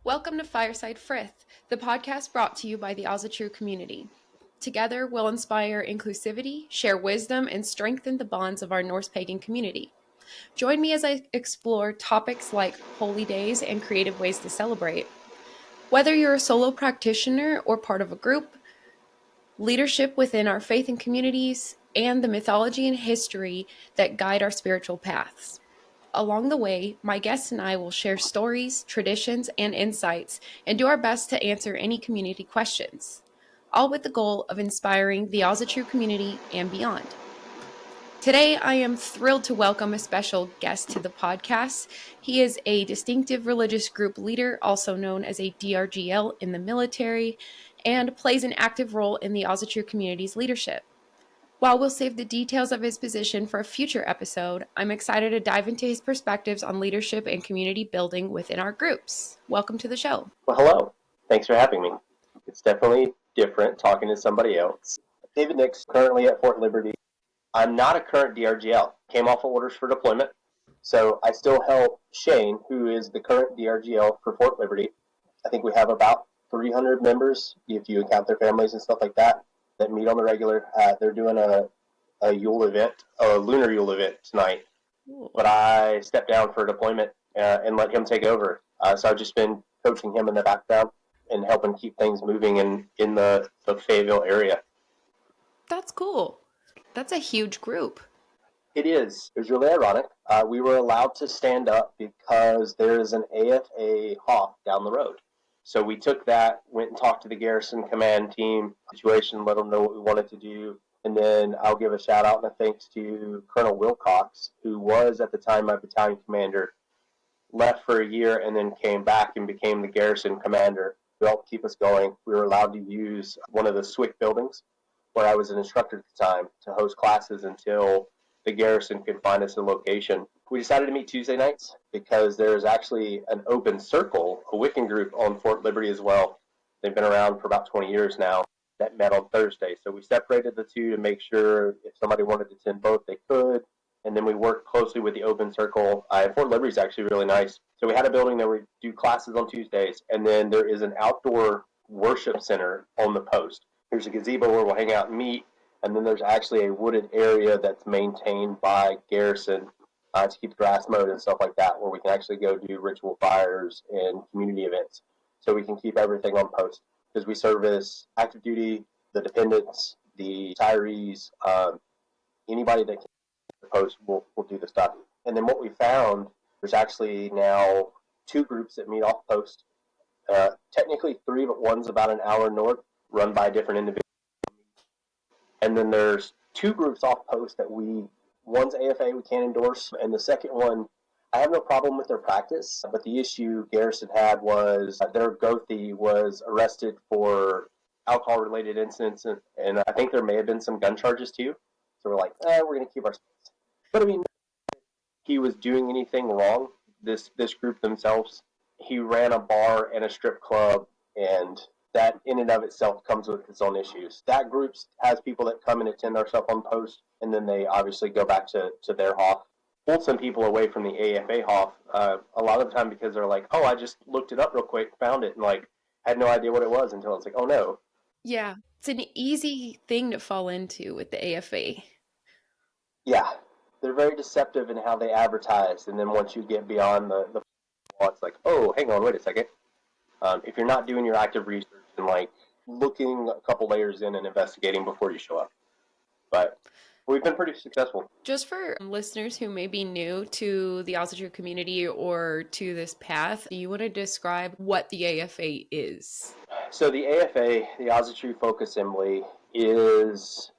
Welcome to Fireside Frith, the podcast brought to you by the Asatru Community. Together, we'll inspire inclusivity, share wisdom, and strengthen the bonds of our Norse Pagan community. Join me as I explore topics like holy days and creative ways to celebrate. Whether you're a solo practitioner or part of a group, leadership within our faith and communities, and the mythology and history that guide our spiritual paths. Along the way, my guests and I will share stories, traditions, and insights and do our best to answer any community questions, all with the goal of inspiring the Asatru community and beyond. Today, I am thrilled to welcome a special guest to the podcast. He is a distinctive religious group leader, also known as a DRGL in the military, and plays an active role in the Asatru community's leadership. While we'll save the details of his position for a future episode, I'm excited to dive into his perspectives on leadership and community building within our groups. Welcome to the show. Well, hello. Thanks for having me. It's definitely different talking to somebody else. David Nix, currently at Fort Liberty. I'm not a current DRGL. Came off of orders for deployment. So I still help Shane, who is the current DRGL for Fort Liberty. I think we have about 300 members, if you count their families and stuff like that meet on the regular. They're doing a Yule event, a lunar Yule event tonight. Ooh. But I stepped down for deployment and let him take over. So I've just been coaching him in the background and helping keep things moving in the Fayetteville area. That's cool. That's a huge group. It is. It was really ironic. We were allowed to stand up because there is an AFA HOF down the road. So we took that, went and talked to the garrison command team situation, let them know what we wanted to do. And then I'll give a shout out and a thanks to Colonel Wilcox, who was at the time my battalion commander, left for a year and then came back and became the garrison commander to help keep us going. We were allowed to use one of the SWIC buildings where I was an instructor at the time to host classes until the garrison could find us a location. We decided to meet Tuesday nights because there's actually an open circle, a Wiccan group on Fort Liberty as well. They've been around for about 20 years now that met on Thursday. So we separated the two to make sure if somebody wanted to attend both, they could. And then we worked closely with the open circle. Fort Liberty is actually really nice. So we had a building that we do classes on Tuesdays. And then there is an outdoor worship center on the post. There's a gazebo where we'll hang out and meet. And then there's actually a wooded area that's maintained by garrison to keep the grass mowed and stuff like that, where we can actually go do ritual fires and community events. So we can keep everything on post because we service active duty, the dependents, the retirees, anybody that can post will do the stuff. And then what we found, there's actually now 2 groups that meet off post. Technically 3, but one's about an hour north, run by different individuals. And then there's 2 groups off post that one's AFA we can't endorse, and the second one, I have no problem with their practice, but the issue Garrison had was their Gothi was arrested for alcohol-related incidents, and I think there may have been some gun charges too. So we're like, we're going to keep our space. But I mean, he was doing anything wrong, this group themselves. He ran a bar and a strip club, and that in and of itself comes with its own issues. That group has people that come and attend our stuff on post, and then they obviously go back to their HOF. Pulled some people away from the AFA HOF a lot of the time because they're like, I just looked it up real quick, found it, and had no idea what it was until it's like, oh no. Yeah, it's an easy thing to fall into with the AFA. Yeah, they're very deceptive in how they advertise, and then once you get beyond the it's like, oh, hang on, wait a second. If you're not doing your active research and looking a couple layers in and investigating before you show up. But we've been pretty successful. Just for listeners who may be new to the Asatru community or to this path, do you want to describe what the AFA is? So the AFA, the Asatru Folk Assembly, is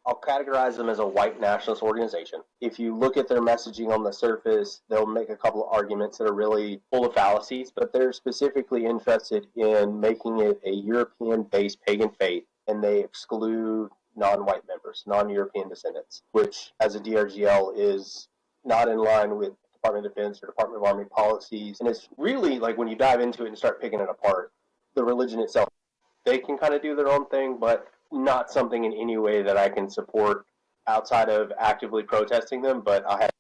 I'll categorize them as a white nationalist organization. If you look at their messaging on the surface, they'll make a couple of arguments that are really full of fallacies, but they're specifically interested in making it a European-based pagan faith, and they exclude non-white members, non-European descendants, which as a DRGL is not in line with Department of Defense or Department of Army policies. And it's really when you dive into it and start picking it apart, the religion itself, they can kind of do their own thing, but not something in any way that I can support outside of actively protesting them, but I'll have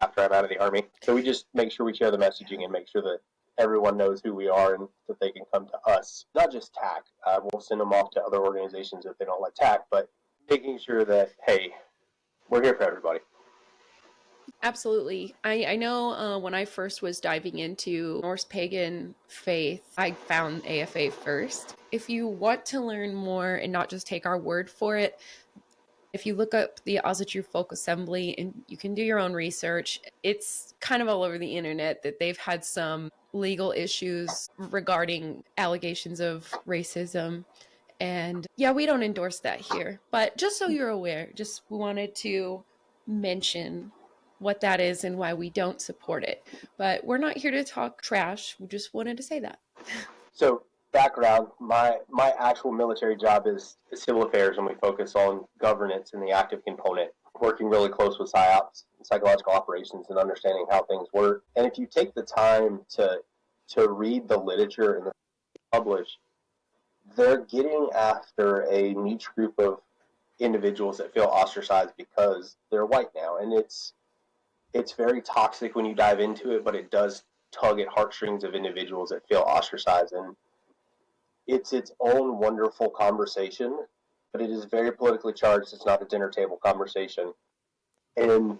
after I'm out of the Army. So we just make sure we share the messaging and make sure that everyone knows who we are and that they can come to us. Not just TAC. We'll send them off to other organizations if they don't like TAC, but making sure that, hey, we're here for everybody. Absolutely. I know when I first was diving into Norse Pagan faith, I found AFA first. If you want to learn more and not just take our word for it, if you look up the Asatru Folk Assembly and you can do your own research, it's kind of all over the internet that they've had some legal issues regarding allegations of racism. And yeah, we don't endorse that here. But just so you're aware, just wanted to mention what that is and why we don't support it. But we're not here to talk trash. We just wanted to say that. So background, my actual military job is civil affairs, and we focus on governance and the active component, working really close with PSYOPs, psychological operations, and understanding how things work. And if you take the time to read the literature and the publish, they're getting after a niche group of individuals that feel ostracized because they're white now, and it's very toxic when you dive into it, but it does tug at heartstrings of individuals that feel ostracized, and it's its own wonderful conversation, but it is very politically charged. It's not a dinner table conversation. And,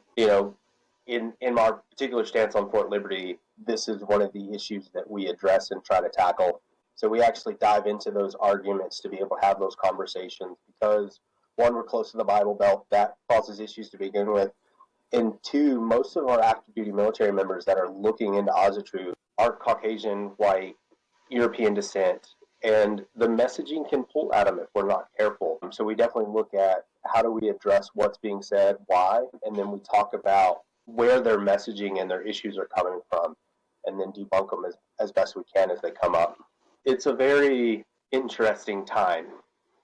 in our particular stance on Fort Liberty, this is one of the issues that we address and try to tackle. So we actually dive into those arguments to be able to have those conversations because, one, we're close to the Bible Belt. That causes issues to begin with. And two, most of our active duty military members that are looking into Asatru are Caucasian, white, European descent, and the messaging can pull at them if we're not careful. So we definitely look at how do we address what's being said, why, and then we talk about where their messaging and their issues are coming from, and then debunk them as best we can as they come up. It's a very interesting time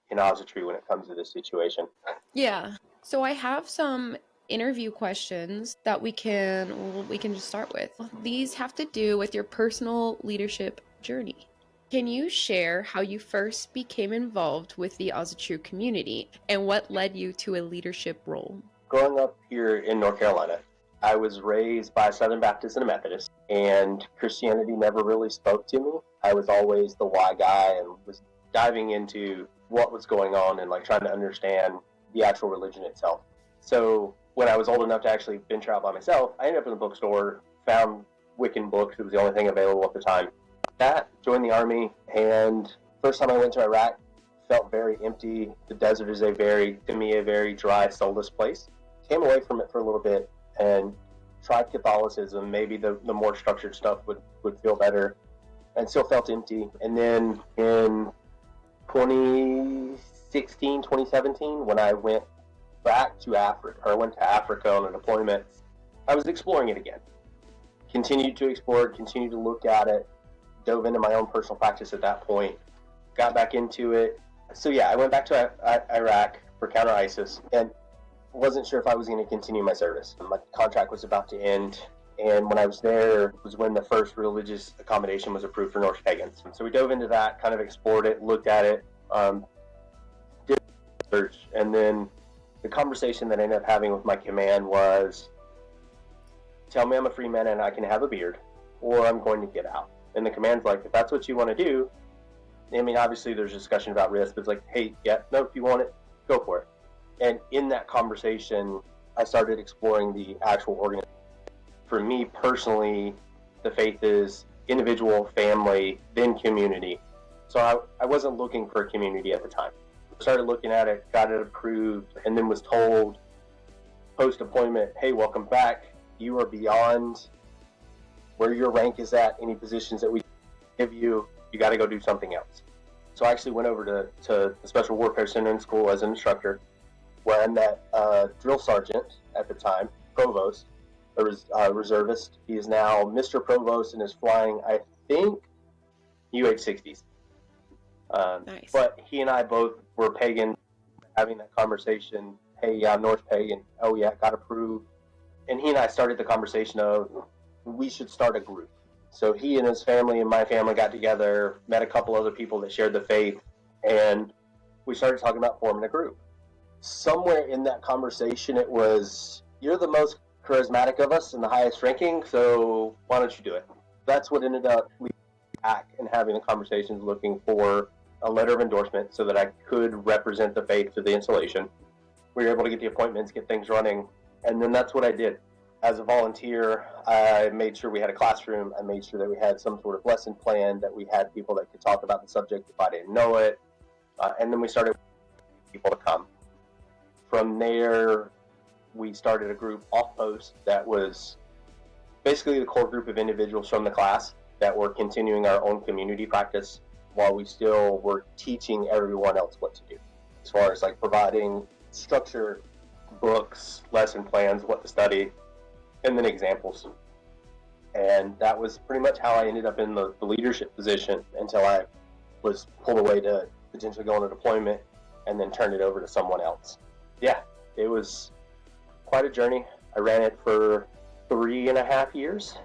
in Asatru when it comes to this situation. Yeah. So I have some interview questions that we can just start with. These have to do with your personal leadership journey. Can you share how you first became involved with the Asatru community and what led you to a leadership role? Growing up here in North Carolina, I was raised by a Southern Baptist and a Methodist, and Christianity never really spoke to me. I was always the why guy and was diving into what was going on and trying to understand the actual religion itself. So when I was old enough to actually venture out by myself, I ended up in the bookstore, found Wiccan books. It was the only thing available at the time. Joined the Army, and first time I went to Iraq, felt very empty. The desert is to me, a very dry, soulless place. Came away from it for a little bit and tried Catholicism. Maybe the more structured stuff would feel better, and still felt empty. And then in 2016, 2017, when I went back to Africa, or went to Africa on a deployment, I was exploring it again. Continued to explore it, continued to look at it, dove into my own personal practice at that point, got back into it. So yeah, I went back to Iraq for counter ISIS and wasn't sure if I was going to continue my service. My contract was about to end, and when I was there was when the first religious accommodation was approved for Norse Pagans. So we dove into that, kind of explored it, looked at it, did research, and then the conversation that I ended up having with my command was, tell me I'm a free man and I can have a beard, or I'm going to get out. And the command's like, if that's what you want to do, I mean, obviously there's discussion about risk, but it's like, hey, yeah, no, if you want it, go for it. And in that conversation, I started exploring the actual organization. For me personally, the faith is individual, family, then community. So I wasn't looking for a community at the time. Started looking at it, got it approved, and then was told post-deployment, hey, welcome back. You are beyond where your rank is at, any positions that we give you, you got to go do something else. So I actually went over to the Special Warfare Center in school as an instructor, where I met a drill sergeant at the time, provost, a reservist. He is now Mr. Provost and is flying, I think, UH-60s. Nice. But he and I both were pagan, having that conversation, hey, yeah, I'm Norse Pagan, oh yeah, got approved. And he and I started the conversation of, we should start a group. So he and his family and my family got together, met a couple other people that shared the faith, and we started talking about forming a group. Somewhere in that conversation, it was, you're the most charismatic of us and the highest ranking, so why don't you do it? That's what ended up leading back and having the conversations looking for a letter of endorsement so that I could represent the faith to the installation. We were able to get the appointments, get things running, and then that's what I did. As a volunteer, I made sure we had a classroom. I made sure that we had some sort of lesson plan, that we had people that could talk about the subject if I didn't know it, and then we started people to come. From there, we started a group off post that was basically the core group of individuals from the class that were continuing our own community practice while we still were teaching everyone else what to do, as far as like providing structure, books, lesson plans, what to study, and then examples. And that was pretty much how I ended up in the leadership position until I was pulled away to potentially go on a deployment and then turned it over to someone else. Yeah, it was quite a journey. I ran it for 3.5 years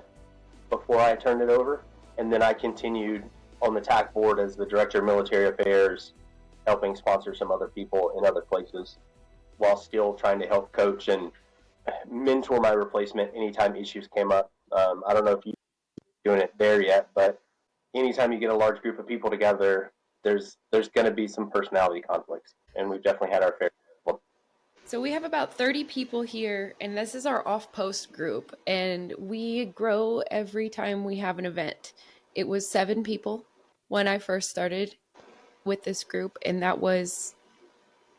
before I turned it over, and then I continued on the TAC board as the Director of Military Affairs, helping sponsor some other people in other places, while still trying to help coach and mentor my replacement anytime issues came up. I don't know if you're doing it there yet, but anytime you get a large group of people together, there's going to be some personality conflicts, and we've definitely had our fair share. So we have about 30 people here, and this is our off-post group, and we grow every time we have an event. It was 7 people when I first started with this group, and that was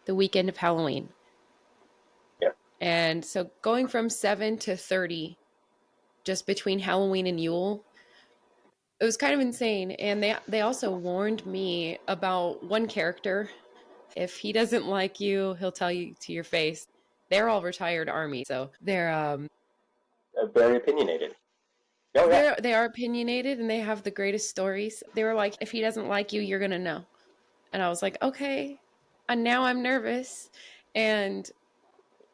the weekend of Halloween. Yeah. And so going from 7 to 30 just between Halloween and Yule, it was kind of insane. And they also warned me about one character. If he doesn't like you, he'll tell you to your face. They're all retired Army, so they're very opinionated. Oh, yeah. they are opinionated, and they have the greatest stories. They were like, if he doesn't like you, you're gonna know. And I was like, okay. And now I'm nervous. And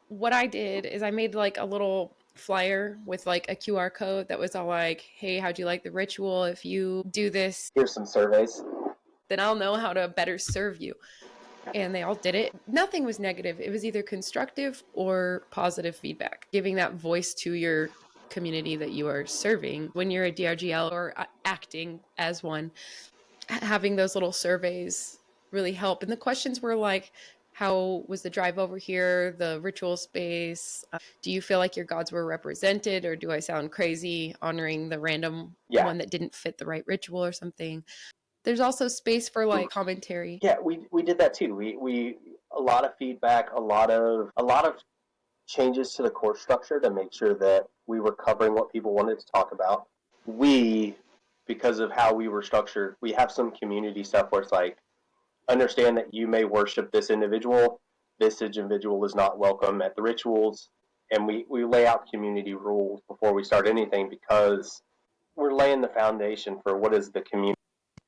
what I did is I made like a little flyer with like a QR code that was all like, hey, how'd you like the ritual? If you do this, Here's some surveys. then I'll know how to better serve you. And they all did it. Nothing was negative. It was either constructive or positive feedback, giving that voice to your community that you are serving when you're a DRGL or acting as one. Having those little surveys really help. And the questions were like, how was the drive over here, the ritual space? Do you feel like your gods were represented, or do I sound crazy honoring the random one that didn't fit the right ritual or something? There's also space for like commentary. Yeah, we did that too. We a lot of feedback, a lot of changes to the course structure to make sure that we were covering what people wanted to talk about. Because of how we were structured, we have some community stuff where it's like, understand that you may worship this individual is not welcome at the rituals, and we lay out community rules before we start anything, because we're laying the foundation for what is the community.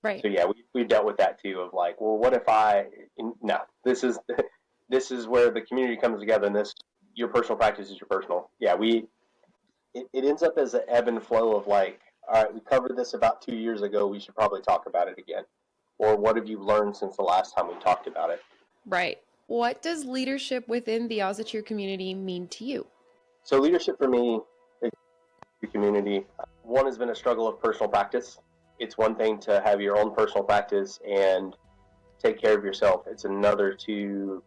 Right. So yeah, we dealt with that too, of like, well, what if this is where the community comes together, and your personal practice is your personal. Yeah, it ends up as an ebb and flow of like, all right, we covered this about 2 years ago, we should probably talk about it again. Or what have you learned since the last time we talked about it? Right. What does leadership within the Asatru community mean to you? So leadership for me, the community, one has been a struggle of personal practice. It's one thing to have your own personal practice and take care of yourself. It's another to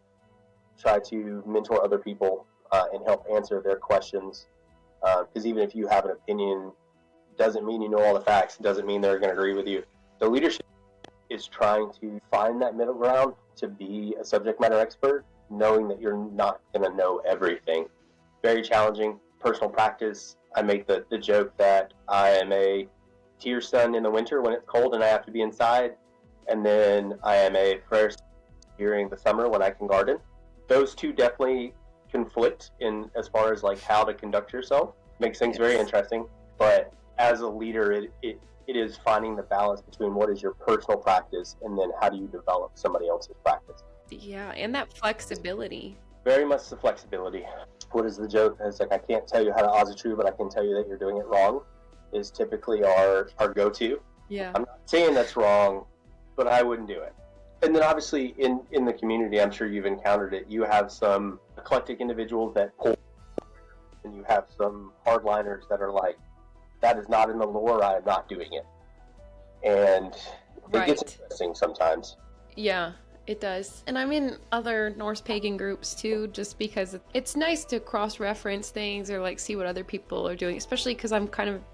try to mentor other people and help answer their questions. Because even if you have an opinion, doesn't mean you know all the facts, doesn't mean they're going to agree with you. The leadership is trying to find that middle ground to be a subject matter expert, knowing that you're not going to know everything. Very challenging. Personal practice, I make the joke that I am a tear sun in the winter when it's cold and I have to be inside, and then I am a prayer during the summer when I can garden. Those two definitely conflict in as far as like how to conduct yourself. Makes things very interesting, but as a leader, it is finding the balance between what is your personal practice and then how do you develop somebody else's practice. Yeah, and that flexibility. Very much the flexibility. What is the joke? It's like, I can't tell you how to Asatru, but I can tell you that you're doing it wrong, is typically our go-to. Yeah. I'm not saying that's wrong, but I wouldn't do it. And then obviously in the community, I'm sure you've encountered it, you have some eclectic individuals that pull, and you have some hardliners that are like, that is not in the lore, I am not doing it. And it gets Right. interesting sometimes. Yeah, it does. And I'm in other Norse pagan groups too, just because it's nice to cross-reference things or like see what other people are doing, especially because I'm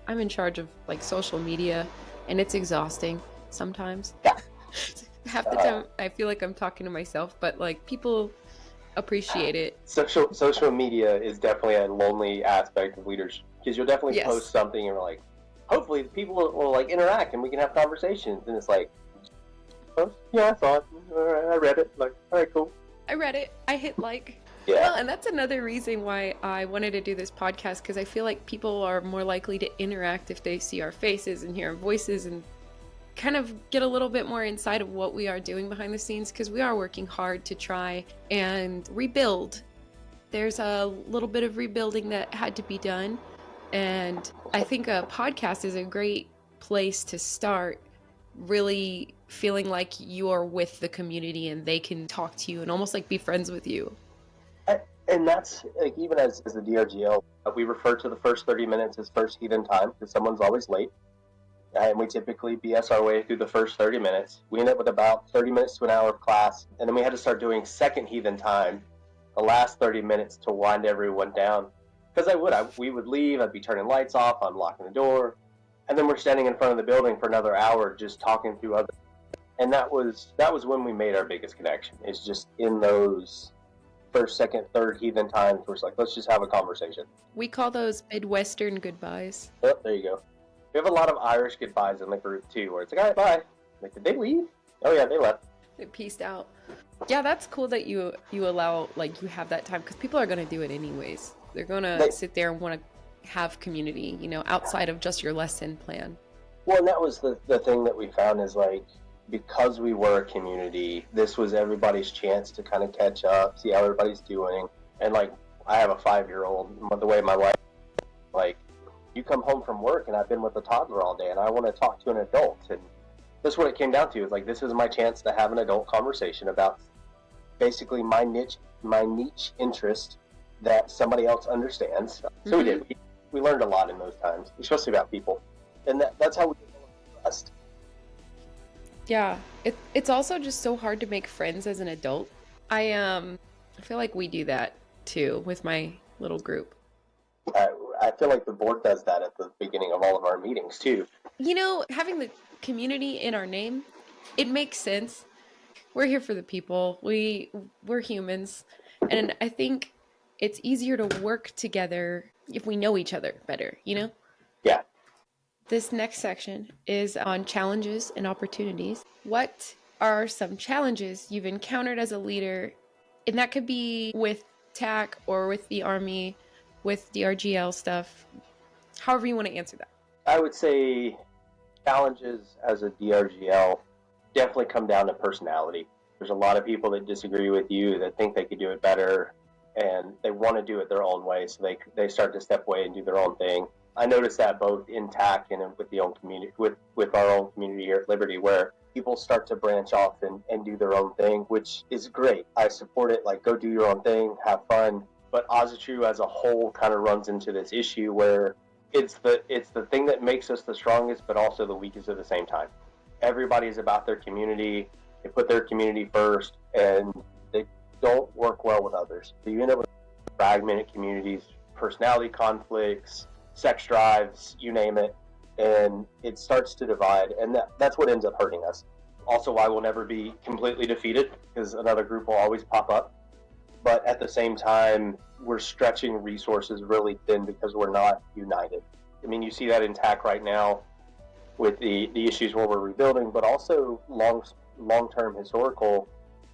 in charge of like social media, and it's exhausting sometimes. Yeah. Half the time I feel like I'm talking to myself, but like people appreciate it. Social media is definitely a lonely aspect of leaders, because you'll definitely Yes. post something and like, hopefully people will like interact and we can have conversations, and it's like, oh, yeah, I saw it, I read it, like, all right, cool. I read it. I hit like. Yeah. Well, and that's another reason why I wanted to do this podcast, because I feel like people are more likely to interact if they see our faces and hear our voices and kind of get a little bit more inside of what we are doing behind the scenes, because we are working hard to try and rebuild. There's a little bit of rebuilding that had to be done, and I think a podcast is a great place to start really feeling like you're with the community and they can talk to you and almost like be friends with you. And that's like, even as the DRGL, we refer to the first 30 minutes as first heathen time, because someone's always late. And we typically BS our way through the first 30 minutes. We end up with about 30 minutes to an hour of class, and then we had to start doing second heathen time, the last 30 minutes, to wind everyone down. Because we would leave, I'd be turning lights off, I'm locking the door, and then we're standing in front of the building for another hour just talking through other. And that was when we made our biggest connection. It's just in those first, second, third heathen times where it's like, let's just have a conversation. We call those Midwestern goodbyes. Oh, there you go. We have a lot of Irish goodbyes in the group too, where it's like, all right, bye. Like, did they leave? Oh yeah, they left. They pieced out. Yeah, that's cool that you allow, like, you have that time, because people are going to do it anyways. They're going to sit there and want to have community, outside of just your lesson plan. Well, and that was the thing that we found is, like, because we were a community, this was everybody's chance to kind of catch up, see how everybody's doing. And, like, I have a 5-year-old, the way my wife, like, you come home from work and I've been with a toddler all day and I want to talk to an adult. And that's what it came down to, is like, this is my chance to have an adult conversation about basically my niche interest that somebody else understands. So we did. We learned a lot in those times, especially about people. And that's how we develop trust. Yeah, it's also just so hard to make friends as an adult. I feel like we do that too with my little group. I feel like the board does that at the beginning of all of our meetings too. Having the community in our name, it makes sense. We're here for the people. We're humans, and I think it's easier to work together if we know each other better, Yeah. This next section is on challenges and opportunities. What are some challenges you've encountered as a leader? And that could be with TAC or with the Army, with DRGL stuff, however you want to answer that. I would say challenges as a DRGL definitely come down to personality. There's a lot of people that disagree with you, that think they could do it better, and they want to do it their own way, so they start to step away and do their own thing. I noticed that both in TAC and with the own community, with our own community here at Liberty, where people start to branch off and do their own thing, which is great. I support it. Like, go do your own thing, have fun. But Asatru as a whole kind of runs into this issue where it's the thing that makes us the strongest, but also the weakest at the same time. Everybody's about their community. They put their community first, and they don't work well with others. So you end up with fragmented communities, personality conflicts, sex drives, you name it, and it starts to divide, and that's what ends up hurting us. Also, why we'll never be completely defeated, because another group will always pop up. But at the same time, we're stretching resources really thin because we're not united. I mean, you see that in TAC right now with the issues where we're rebuilding, but also long-term historical.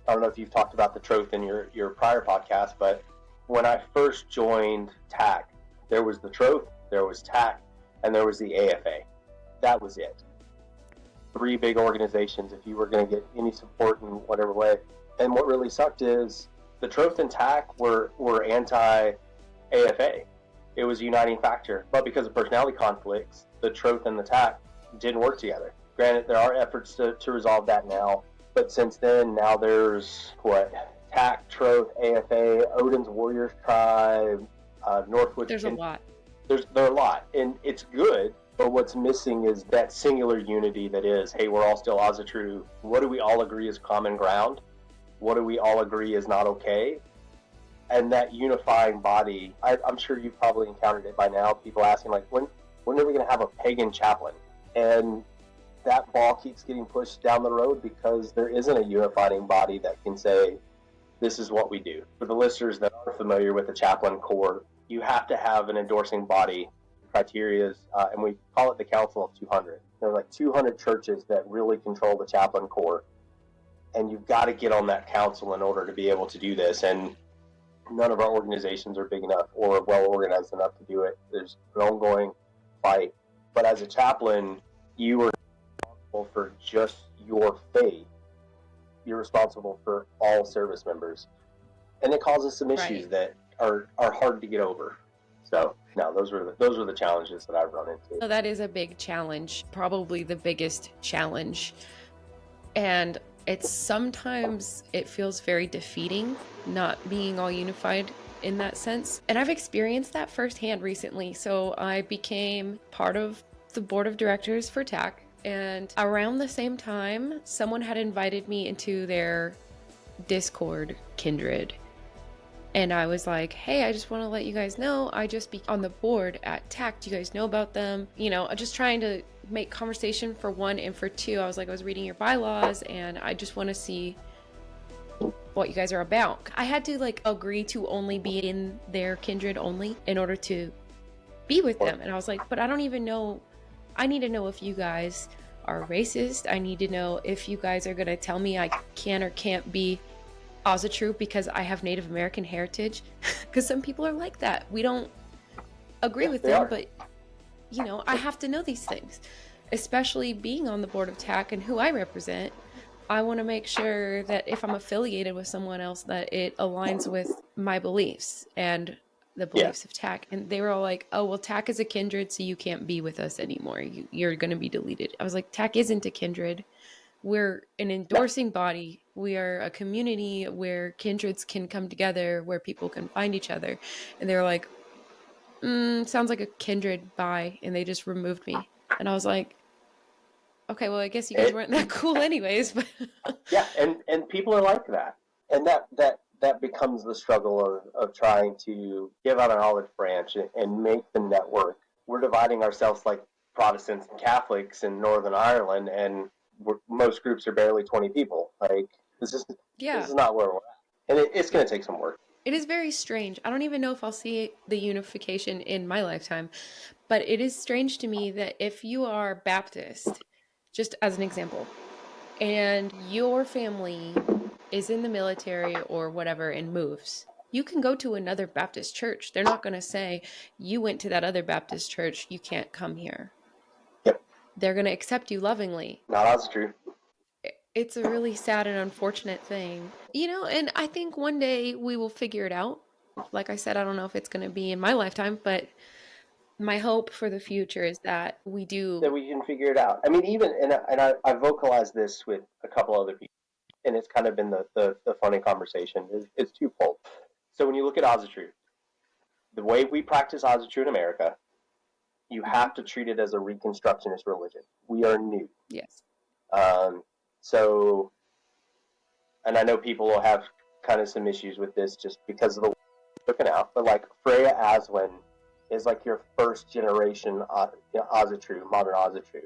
I don't know if you've talked about the troth in your prior podcast, but when I first joined TAC, there was the troth, there was TAC, and there was the AFA. That was it. 3 big organizations if you were going to get any support in whatever way. And what really sucked is the troth and TAC were anti-AFA. It was a uniting factor. But because of personality conflicts, the troth and the TAC didn't work together. Granted, there are efforts to resolve that now. But since then, now there's TAC, troth, AFA, Odin's Warriors Tribe, Northwood. There's a lot. There are a lot, and it's good. But what's missing is that singular unity that is, hey, we're all still Asatru. What do we all agree is common ground? What do we all agree is not okay? And that unifying body, I'm sure you've probably encountered it by now, people asking, like, when are we going to have a pagan chaplain? And that ball keeps getting pushed down the road because there isn't a unifying body that can say, this is what we do. For the listeners that are familiar with the chaplain corps, you have to have an endorsing body criteria, and we call it the Council of 200. There are like 200 churches that really control the chaplain corps, and you've got to get on that council in order to be able to do this. And none of our organizations are big enough or well organized enough to do it. There's an ongoing fight. But as a chaplain, you are responsible for just your faith. You're responsible for all service members, and it causes some issues that are hard to get over. So no, those are the challenges that I've run into. So that is a big challenge, probably the biggest challenge, and sometimes it feels very defeating not being all unified in that sense. And I've experienced that firsthand recently. So I became part of the board of directors for TAC, and around the same time, someone had invited me into their Discord kindred. And I was like, hey, I just want to let you guys know, I just be on the board at TAC. Do you guys know about them? You know, just trying to make conversation for one, and for two, I was like, I was reading your bylaws and I just want to see what you guys are about. I had to like agree to only be in their kindred only in order to be with them. And I was like, but I don't even know. I need to know if you guys are racist. I need to know if you guys are going to tell me I can or can't be Asatru because I have Native American heritage, because some people are like that. We don't agree with them, but you know, I have to know these things, especially being on the board of TAC and who I represent. I want to make sure that if I'm affiliated with someone else, that it aligns with my beliefs and the beliefs of TAC. And they were all like, oh, well, TAC is a kindred, so you can't be with us anymore. You're going to be deleted. I was like, TAC isn't a kindred. We're an endorsing body. We are a community where kindreds can come together, where people can find each other. And they were like, sounds like a kindred, bye. And they just removed me. And I was like, okay, well, I guess you guys weren't that cool anyways. But yeah, and people are like that. And that becomes the struggle of trying to give out an olive branch and make the network. We're dividing ourselves like Protestants and Catholics in Northern Ireland, and most groups are barely 20 people. Like, this is not where we're at. And it's going to take some work. It is very strange. I don't even know if I'll see the unification in my lifetime, but it is strange to me that if you are Baptist, just as an example, and your family is in the military or whatever and moves, you can go to another Baptist church. They're not going to say, you went to that other Baptist church, you can't come here. Yep. They're going to accept you lovingly. No, that's true. It's a really sad and unfortunate thing, you know, and I think one day we will figure it out. Like I said, I don't know if it's going to be in my lifetime, but my hope for the future is that we can figure it out. I mean, even, and I vocalized this with a couple other people, and it's kind of been the funny conversation. It's twofold. So when you look at Asatru, the way we practice Asatru in America, you have to treat it as a Reconstructionist religion. We are new. Yes. So, and I know people will have kind of some issues with this just because of the way it's looking out, but like Freya Aswin is like your first generation Asatru, modern Asatru.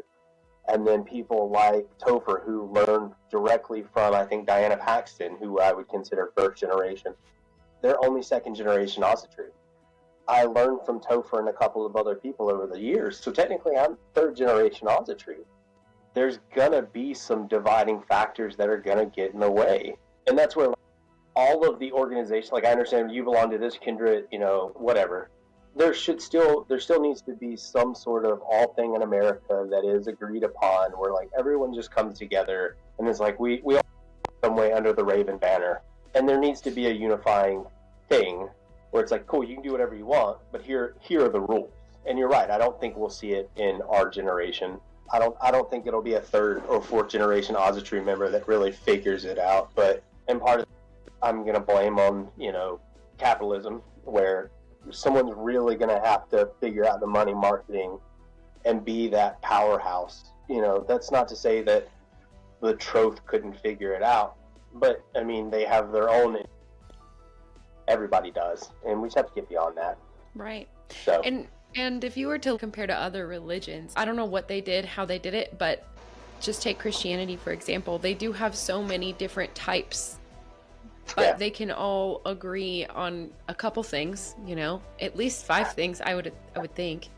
And then people like Topher, who learned directly from, I think, Diana Paxton, who I would consider first generation. They're only second generation Asatru. I learned from Topher and a couple of other people over the years, so technically I'm third generation Asatru. There's gonna be some dividing factors that are gonna get in the way. And that's where all of the organizations, like I understand you belong to this kindred, you know, whatever. There still needs to be some sort of all thing in America that is agreed upon, where like everyone just comes together and it's like we all some way under the Raven banner. And there needs to be a unifying thing where it's like, cool, you can do whatever you want, but here are the rules. And you're right, I don't think we'll see it in our generation. I don't think it'll be a third or fourth generation Asatru member that really figures it out. But and part of it, I'm gonna blame on, you know, capitalism, where someone's really going to have to figure out the money marketing and be that powerhouse. That's not to say that the Troth couldn't figure it out, but I mean, they have their own. Everybody does, and we just have to get beyond that. Right. So, and if you were to compare to other religions, I don't know what they did, how they did it, but just take Christianity, for example. They do have so many different types, but they can all agree on a couple things, at least 5 things, I would think.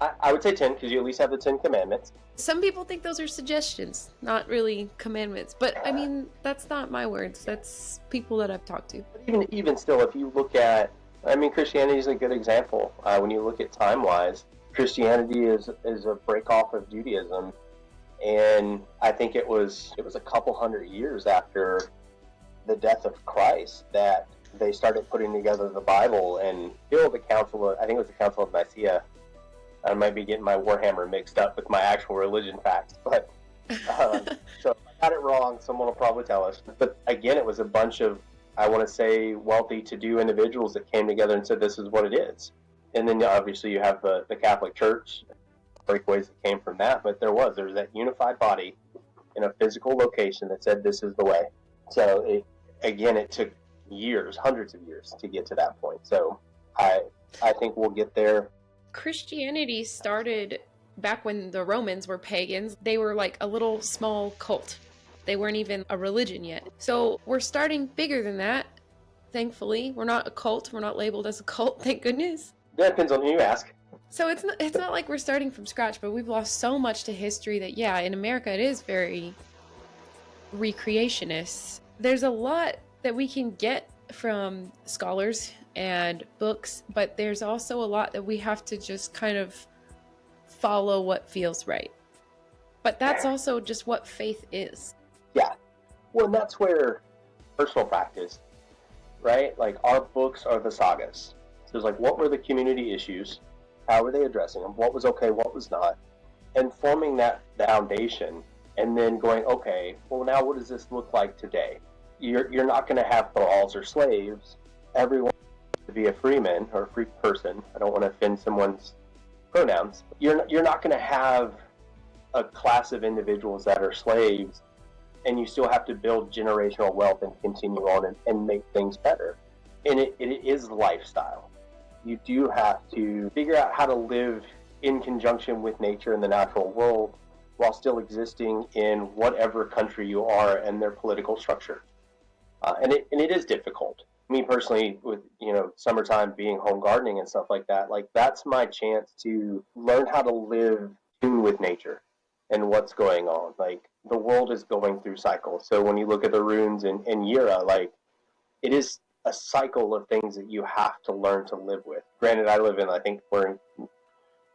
I would say 10, because you at least have the 10 commandments. Some people think those are suggestions, not really commandments. But I mean, that's not my words. That's people that I've talked to. Even still, if you look at, Christianity is a good example. When you look at time-wise, Christianity is a break-off of Judaism. And I think it was a couple hundred years after the death of Christ that they started putting together the Bible, and still the I think it was the Council of Nicaea. I might be getting my Warhammer mixed up with my actual religion facts, but so if I got it wrong, someone will probably tell us. But again, it was a bunch of, I want to say, wealthy, to-do individuals that came together and said, this is what it is. And then obviously you have the Catholic Church, breakaways that came from that, but there was that unified body in a physical location that said, this is the way. So it took years, hundreds of years to get to that point. So I think we'll get there. Christianity started back when the Romans were pagans. They were like a little small cult. They weren't even a religion yet. So we're starting bigger than that, thankfully. We're not a cult. We're not labeled as a cult, thank goodness. That depends on who you ask. So it's not like we're starting from scratch, but we've lost so much to history that, yeah, in America it is very recreationist. There's a lot that we can get from scholars and books, but there's also a lot that we have to just kind of follow what feels right. But that's also just what faith is. Yeah. Well, and that's where personal practice, right? Like, our books are the sagas. So it's like, what were the community issues? How were they addressing them? What was okay, what was not? And forming that foundation, and then going, okay, well, now what does this look like today? You're not going to have thralls or slaves. Everyone to be a freeman or a free person. I don't want to offend someone's pronouns. You're not going to have a class of individuals that are slaves, and you still have to build generational wealth and continue on and make things better. And it is lifestyle. You do have to figure out how to live in conjunction with nature and the natural world while still existing in whatever country you are and their political structure. And it is difficult. Me personally, with summertime being home gardening and stuff like that, like, that's my chance to learn how to live in with nature and what's going on. Like, the world is going through cycles. So when you look at the runes in Yira, like, it is a cycle of things that you have to learn to live with. Granted, I think we're in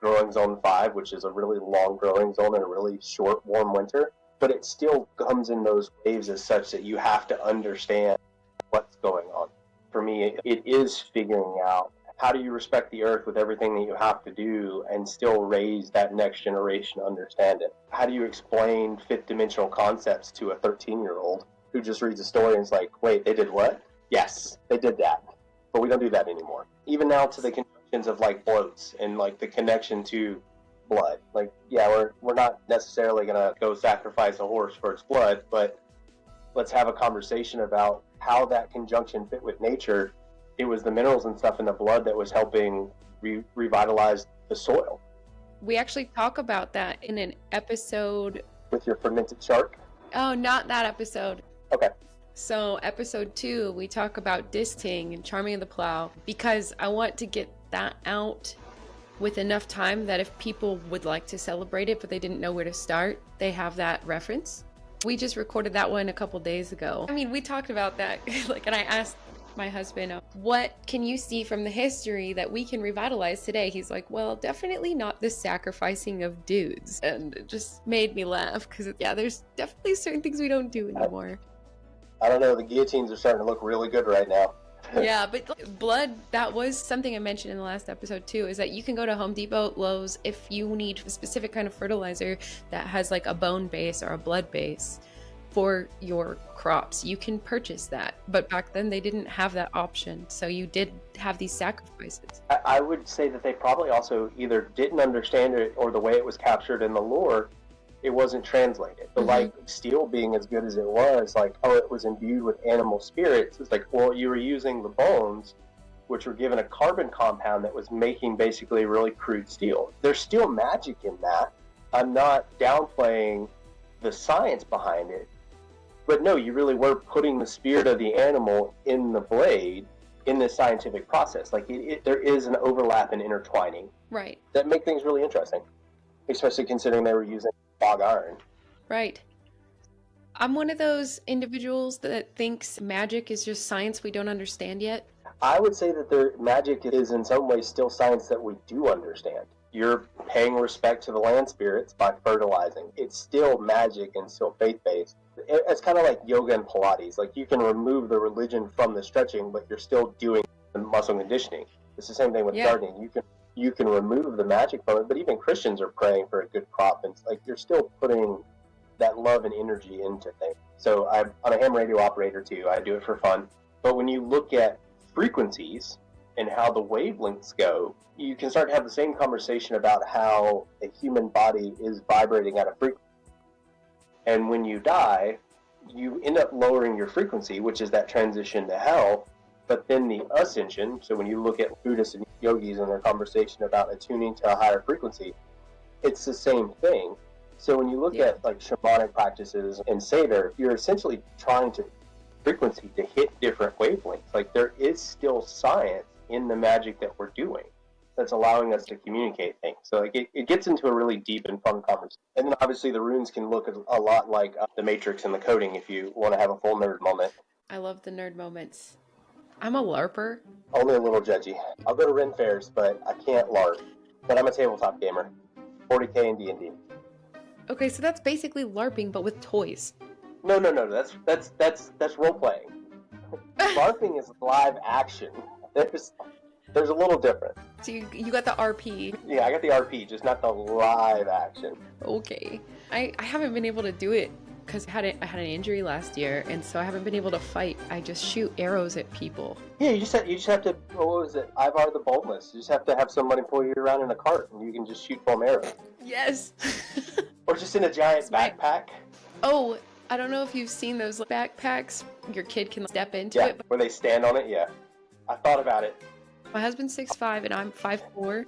growing zone 5, which is a really long growing zone and a really short, warm winter. But it still comes in those waves as such that you have to understand what's going on. For me, it is figuring out how do you respect the earth with everything that you have to do and still raise that next generation to understand it? How do you explain fifth dimensional concepts to a 13-year-old who just reads a story and is like, wait, they did what? Yes, they did that. But we don't do that anymore. Even now to the conjunctions of like bloats and like the connection to blood. Like, yeah, we're not necessarily going to go sacrifice a horse for its blood, but let's have a conversation about how that conjunction fit with nature. It was the minerals and stuff in the blood that was helping revitalize the soil. We actually talk about that in an episode. With your fermented shark? Oh, not that episode. Okay. So episode 2, we talk about disting and charming of the plow, because I want to get that out with enough time that if people would like to celebrate it but they didn't know where to start, they have that reference. We just recorded that one a couple days ago. I mean, we talked about that, and I asked my husband, what can you see from the history that we can revitalize today? He's like, well, definitely not the sacrificing of dudes. And it just made me laugh, because there's definitely certain things we don't do anymore. I don't know, the guillotines are starting to look really good right now. Yeah, but blood, that was something I mentioned in the last episode too, is that you can go to Home Depot, Lowe's, if you need a specific kind of fertilizer that has like a bone base or a blood base for your crops. You can purchase that. But back then they didn't have that option. So you did have these sacrifices. I would say that they probably also either didn't understand it, or the way it was captured in the lore, it wasn't translated. So like steel being as good as it was, like, oh, it was imbued with animal spirits. It's like, well, you were using the bones, which were given a carbon compound that was making basically really crude steel. There's still magic in that. I'm not downplaying the science behind it, but no, you really were putting the spirit of the animal in the blade in this scientific process. Like there is an overlap and intertwining. Right. That make things really interesting, especially considering they were using fog iron. Right. I'm one of those individuals that thinks magic is just science we don't understand yet. I would say that their magic is in some ways still science that we do understand. You're paying respect to the land spirits by fertilizing. It's still magic and still faith-based. It's kind of like yoga and Pilates. Like, you can remove the religion from the stretching, but you're still doing the muscle conditioning. It's the same thing with gardening. You can remove the magic from it, but even Christians are praying for a good crop, and like you're still putting that love and energy into things. So I'm a ham radio operator too. I do it for fun. But when you look at frequencies and how the wavelengths go, you can start to have the same conversation about how a human body is vibrating at a frequency. And when you die, you end up lowering your frequency, which is that transition to hell. But then the ascension, so when you look at Buddhists and yogis and their conversation about attuning to a higher frequency, it's the same thing. So when you look at like shamanic practices and Seder, you're essentially trying to frequency to hit different wavelengths. Like, there is still science in the magic that we're doing that's allowing us to communicate things. So like it gets into a really deep and fun conversation. And then obviously the runes can look a lot like the Matrix and the coding if you want to have a full nerd moment. I love the nerd moments. I'm a LARPer. Only a little judgy. I'll go to Ren fairs, but I can't LARP. But I'm a tabletop gamer. 40K and D&D. Okay, so that's basically LARPing, but with toys. No. That's role playing. LARPing is live action. There's a little different. So you got the RP. Yeah, I got the RP, just not the live action. Okay. I haven't been able to do it because I had an injury last year, and so I haven't been able to fight. I just shoot arrows at people. Yeah, you just have to, what was it? Ivar the Boneless. You just have to have somebody pull you around in a cart, and you can just shoot foam arrows. Yes. Or just in a giant backpack. Oh, I don't know if you've seen those backpacks. Your kid can step into it. Where they stand on it, yeah. I thought about it. My husband's 6'5" and I'm 5'4",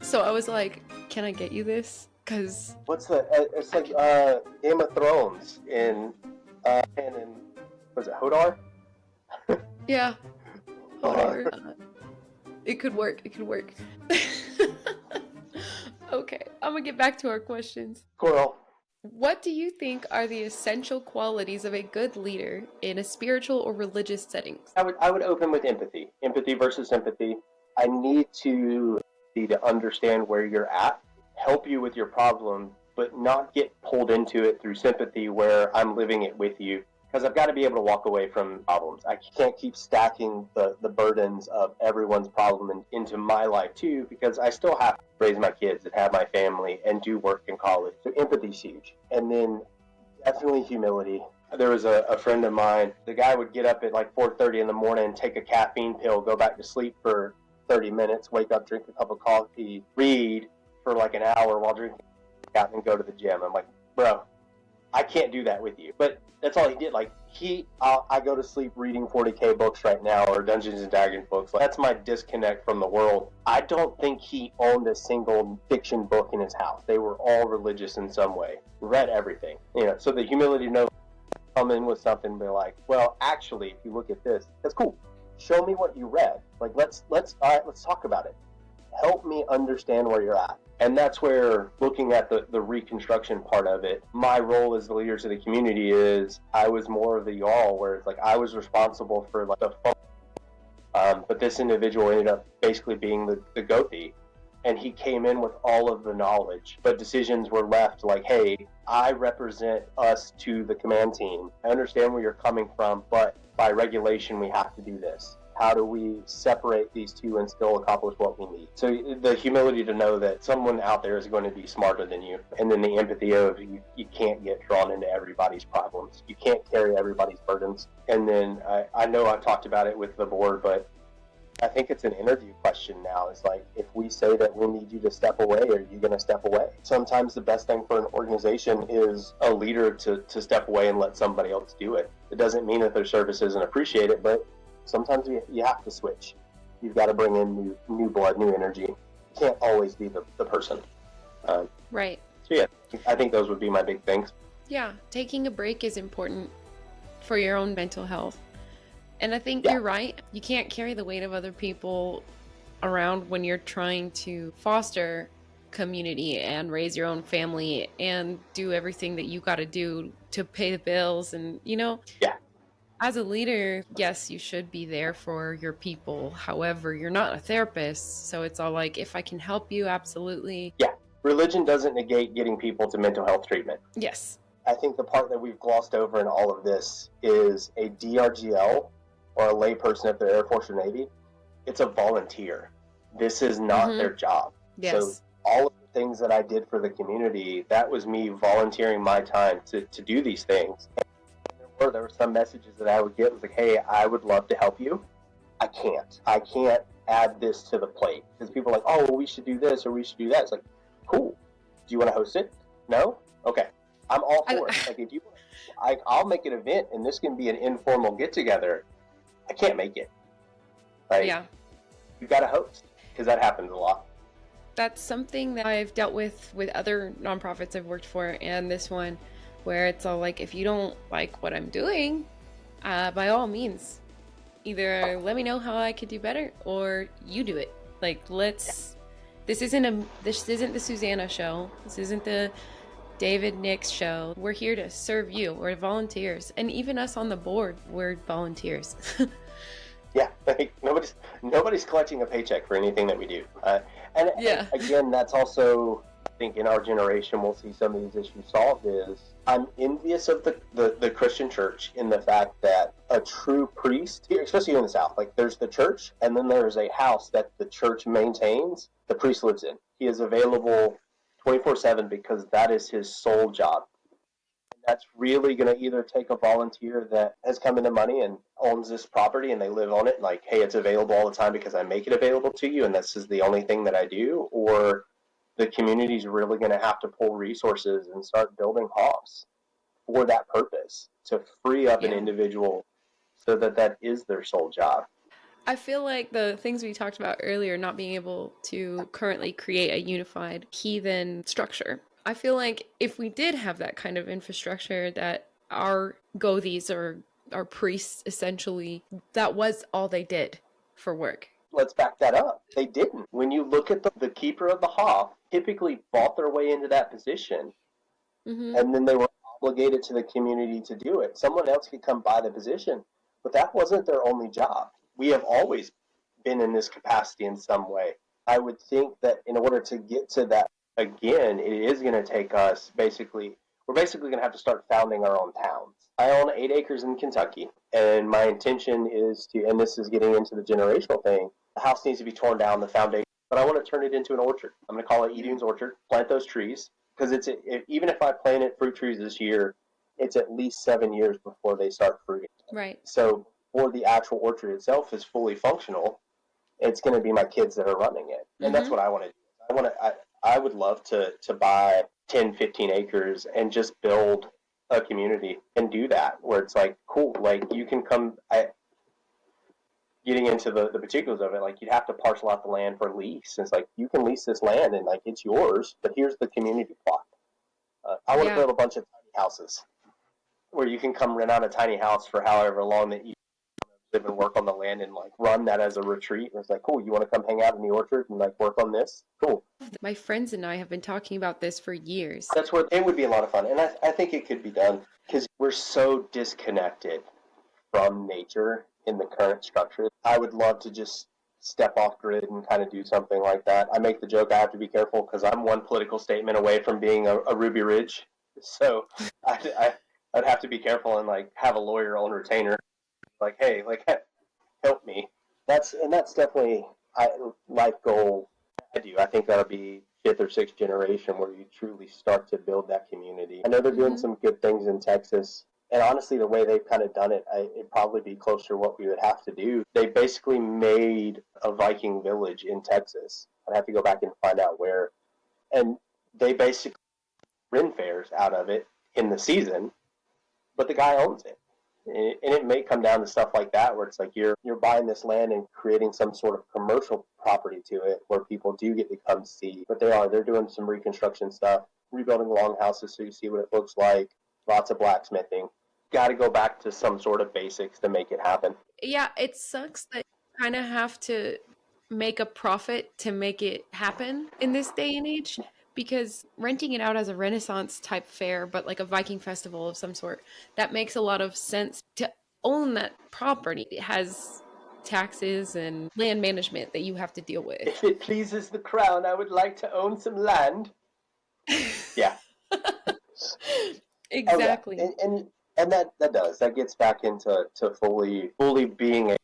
so I was like, "Can I get you this?" Because it's like Game of Thrones in was it Hodor? Yeah, Hodor. It could work. Okay, I'm gonna get back to our questions. Cool. What do you think are the essential qualities of a good leader in a spiritual or religious setting? I would open with empathy. Empathy versus sympathy. I need to understand where you're at, help you with your problem, but not get pulled into it through sympathy where I'm living it with you. Because I've got to be able to walk away from problems. I can't keep stacking the burdens of everyone's problem into my life too, because I still have to raise my kids and have my family and do work in college. So empathy's huge. And then definitely humility. There was a friend of mine, the guy would get up at like 4:30 in the morning, take a caffeine pill, go back to sleep for 30 minutes, wake up, drink a cup of coffee, read for like an hour while drinking, and go to the gym. I'm like, bro, I can't do that with you. But that's all he did. Like, I go to sleep reading 40K books right now, or Dungeons and Dragons books. Like, that's my disconnect from the world. I don't think he owned a single fiction book in his house. They were all religious in some way. Read everything. So the humility to know, come in with something and be like, well, actually, if you look at this, that's cool. Show me what you read. Like, let's talk about it. Help me understand where you're at. And that's where, looking at the reconstruction part of it, my role as the leaders of the community is, I was more of the y'all, where it's like I was responsible for like the fun. But this individual ended up basically being the goatee. And he came in with all of the knowledge, but decisions were left like, hey, I represent us to the command team. I understand where you're coming from, but by regulation, we have to do this. How do we separate these two and still accomplish what we need? So the humility to know that someone out there is going to be smarter than you, and then the empathy of you can't get drawn into everybody's problems. You can't carry everybody's burdens. And then I know I've talked about it with the board, but I think it's an interview question now. It's like, if we say that we need you to step away, are you going to step away? Sometimes the best thing for an organization is a leader to step away and let somebody else do it. It doesn't mean that their service isn't appreciated, but sometimes you have to switch. You've got to bring in new blood, new energy. You can't always be the person. Right. So yeah, I think those would be my big things. Yeah, taking a break is important for your own mental health. And I think you're right. You can't carry the weight of other people around when you're trying to foster community and raise your own family and do everything that you got to do to pay the bills. And, as a leader, yes, you should be there for your people. However, you're not a therapist. So it's all like, if I can help you, absolutely. Yeah. Religion doesn't negate getting people to mental health treatment. Yes. I think the part that we've glossed over in all of this is a DRGL, or a layperson if they're Air Force or Navy. It's a volunteer. This is not their job. Yes. So all of the things that I did for the community, that was me volunteering my time to do these things. And there were some messages that I would get was like, hey, I would love to help you. I can't add this to the plate. Because people are like, oh, well, we should do this or we should do that. It's like, cool. Do you want to host it? No? Okay. I'm all for it. Like, if you want, I'll make an event, and this can be an informal get-together. I can't make it. Right? Yeah. You've got to host, because that happens a lot. That's something that I've dealt with other nonprofits I've worked for, and this one, where it's all like, if you don't like what I'm doing, by all means, either let me know how I could do better, or you do it. Like, this isn't the Susanna show. This isn't the David Nick's show. We're here to serve you. We're volunteers. And even us on the board, we're volunteers. Yeah, like nobody's collecting a paycheck for anything that we do. And again, that's also, I think in our generation, we'll see some of these issues solved is, I'm envious of the Christian church in the fact that a true priest, especially in the South, like there's the church, and then there's a house that the church maintains, the priest lives in. He is available 24/7 because that is his sole job. And that's really going to either take a volunteer that has come into money and owns this property and they live on it, like, hey, it's available all the time because I make it available to you and this is the only thing that I do, or the community's really going to have to pull resources and start building hubs for that purpose to free up an individual so that is their sole job. I feel like the things we talked about earlier, not being able to currently create a unified heathen structure. I feel like if we did have that kind of infrastructure, that our Gothies or our priests, essentially, that was all they did for work. Let's back that up. They didn't. When you look at the keeper of the Hof, typically bought their way into that position, and then they were obligated to the community to do it. Someone else could come buy the position, but that wasn't their only job. We have always been in this capacity in some way. I would think that in order to get to that again, it is going to take us we're basically going to have to start founding our own towns. I own 8 acres in Kentucky, and my intention is to, and this is getting into the generational thing, the house needs to be torn down, the foundation, but I want to turn it into an orchard. I'm going to call it Eden's Orchard, plant those trees, because even if I planted fruit trees this year, it's at least 7 years before they start fruiting. Right. So before the actual orchard itself is fully functional, it's going to be my kids that are running it. And that's what I want to do. I would love to buy 10, 15 acres and just build a community and do that, where it's like, cool, like you can come, getting into the particulars of it, like you'd have to parcel out the land for lease. It's like, you can lease this land and like it's yours, but here's the community plot. I want to build a bunch of tiny houses where you can come rent out a tiny house for however long that you live and work on the land and like run that as a retreat. And it's like, cool, you want to come hang out in the orchard and like work on this? Cool. My friends and I have been talking about this for years. That's where it would be a lot of fun. And I think it could be done because we're so disconnected from nature in the current structure. I would love to just step off grid and kind of do something like that. I make the joke I have to be careful because I'm one political statement away from being a Ruby Ridge. So I'd have to be careful and like have a lawyer on retainer. Like, hey, like help me. That's definitely a life goal. I think that'll be fifth or sixth generation where you truly start to build that community. I know they're doing some good things in Texas. And honestly, the way they've kind of done it, it'd probably be closer to what we would have to do. They basically made a Viking village in Texas. I'd have to go back and find out where. And they basically Ren fairs out of it in the season, but the guy owns it. And it may come down to stuff like that, where it's like you're buying this land and creating some sort of commercial property to it, where people do get to come see. But they're doing some reconstruction stuff, rebuilding longhouses so you see what it looks like. Lots of blacksmithing. Got to go back to some sort of basics to make it happen. Yeah, it sucks that you kind of have to make a profit to make it happen in this day and age, because renting it out as a Renaissance type fair, but like a Viking festival of some sort, that makes a lot of sense. To own that property, it has taxes and land management that you have to deal with. If it pleases the crown, I would like to own some land. Yeah. Exactly. Oh, yeah. And that gets back into fully being able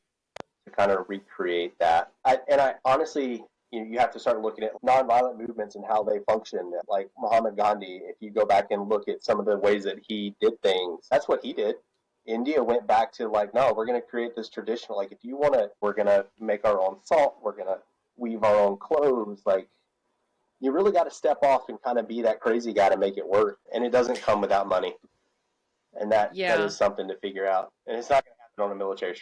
to kind of recreate that. I honestly, you have to start looking at nonviolent movements and how they function. Like Muhammad Gandhi, if you go back and look at some of the ways that he did things, that's what he did. India went back to like, no, we're going to create this tradition. Like, if you want to, we're going to make our own salt. We're going to weave our own clothes. Like, you really got to step off and kind of be that crazy guy to make it work. And it doesn't come without money. And that is something to figure out. And it's not going to happen on a military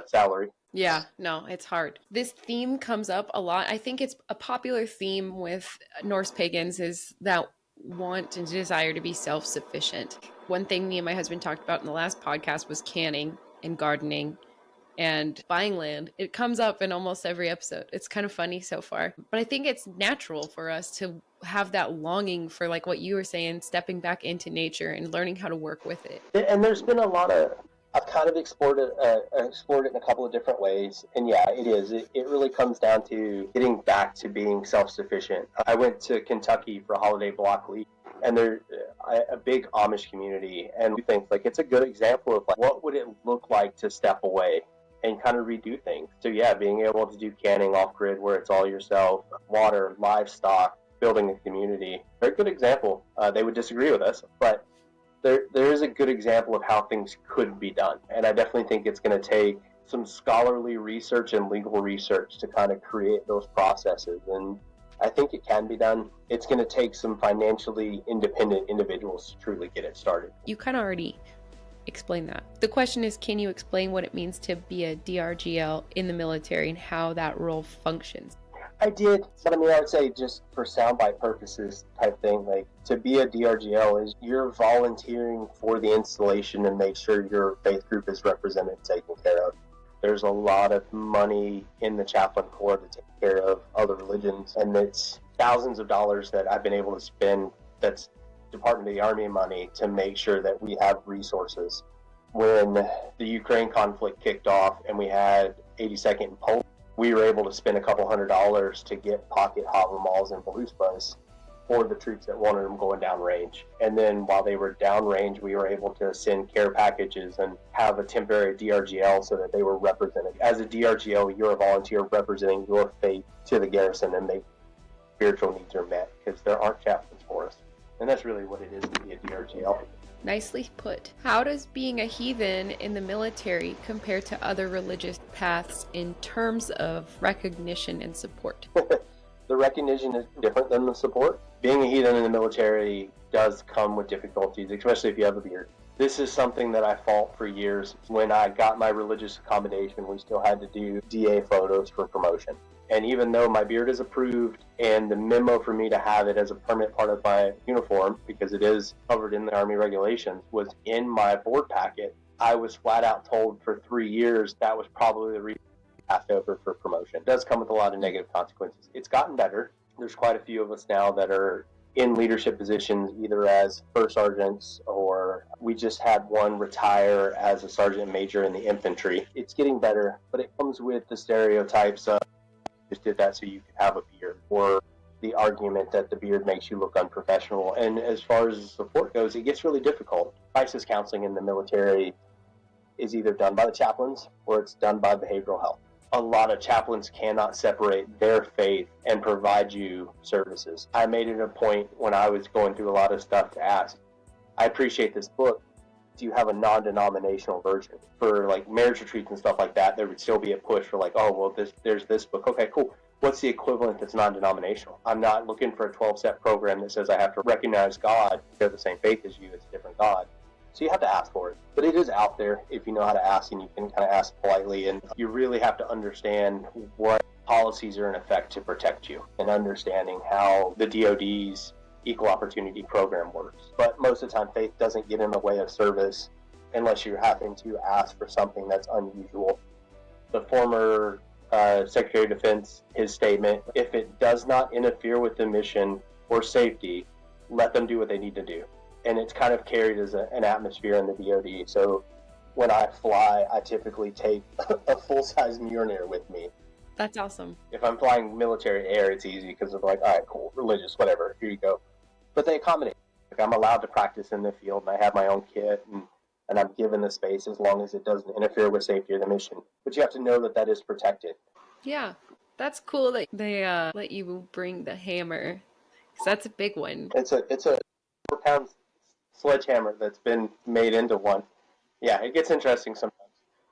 salary. Yeah, no, it's hard. This theme comes up a lot. I think it's a popular theme with Norse pagans is that want and desire to be self-sufficient. One thing me and my husband talked about in the last podcast was canning and gardening and buying land. It comes up in almost every episode. It's kind of funny so far. But I think it's natural for us to have that longing for, like what you were saying, stepping back into nature and learning how to work with it. And there's been a lot of, I've kind of explored it in a couple of different ways. And yeah, it is. It really comes down to getting back to being self-sufficient. I went to Kentucky for a holiday block league, and there's a big Amish community. And we think like it's a good example of like, what would it look like to step away and kind of redo things. So yeah, being able to do canning off grid where it's all yourself, water, livestock, building a community. Very good example. They would disagree with us, but there is a good example of how things could be done. And I definitely think it's going to take some scholarly research and legal research to kind of create those processes. And I think it can be done. It's going to take some financially independent individuals to truly get it started. You kind of already explain that. The question is, can you explain what it means to be a DRGL in the military and how that role functions? I did, but I mean, I would say just for soundbite purposes type thing, like to be a DRGL is you're volunteering for the installation and make sure your faith group is represented and taken care of. There's a lot of money in the chaplain corps to take care of other religions, and it's thousands of dollars that I've been able to spend that's Department of the Army money to make sure that we have resources. When the Ukraine conflict kicked off and we had 82nd in Poland, we were able to spend a couple $100s to get pocket Habermals and Beluspas for the troops that wanted them going downrange. And then while they were downrange, we were able to send care packages and have a temporary DRGL so that they were represented. As a DRGL, you're a volunteer representing your faith to the garrison and make spiritual needs are met, because there aren't chaplains for us. And that's really what it is to be a DRGL. Nicely put. How does being a heathen in the military compare to other religious paths in terms of recognition and support? The recognition is different than the support. Being a heathen in the military does come with difficulties, especially if you have a beard. This is something that I fought for years. When I got my religious accommodation, we still had to do DA photos for promotion. And even though my beard is approved and the memo for me to have it as a permanent part of my uniform, because it is covered in the Army regulations, was in my board packet, I was flat out told for 3 years that was probably the reason I passed over for promotion. It does come with a lot of negative consequences. It's gotten better. There's quite a few of us now that are in leadership positions, either as first sergeants, or we just had one retire as a sergeant major in the infantry. It's getting better, but it comes with the stereotypes of just did that so you could have a beard, or the argument that the beard makes you look unprofessional. And as far as support goes, it gets really difficult. Crisis counseling in the military is either done by the chaplains or it's done by behavioral health. a lot of chaplains cannot separate their faith and provide you services. I made it a point when I was going through a lot of stuff to ask, I appreciate this book. Do you have a non-denominational version? For like marriage retreats and stuff like that, there would still be a push for like, oh, well, there's this book. Okay, cool. What's the equivalent that's non-denominational? I'm not looking for a 12-step program that says I have to recognize God. They're the same faith as you. It's a different God. So you have to ask for it. But it is out there if you know how to ask, and you can kind of ask politely. And you really have to understand what policies are in effect to protect you, and understanding how the DoD's equal opportunity program works. But most of the time, faith doesn't get in the way of service unless you're having to ask for something that's unusual. The former Secretary of Defense, his statement, if it does not interfere with the mission or safety, let them do what they need to do. And it's kind of carried as an atmosphere in the DoD. So when I fly, I typically take a full-size Mjolnir with me. That's awesome. If I'm flying military air, it's easy because they're like, all right, cool, religious, whatever, here you go. But they accommodate. Like, I'm allowed to practice in the field, and I have my own kit, and I'm given the space as long as it doesn't interfere with safety of the mission. But you have to know that that is protected. Yeah, that's cool that they let you bring the hammer, because that's a big one. It's a 4-pound sledgehammer that's been made into one. Yeah, it gets interesting sometimes.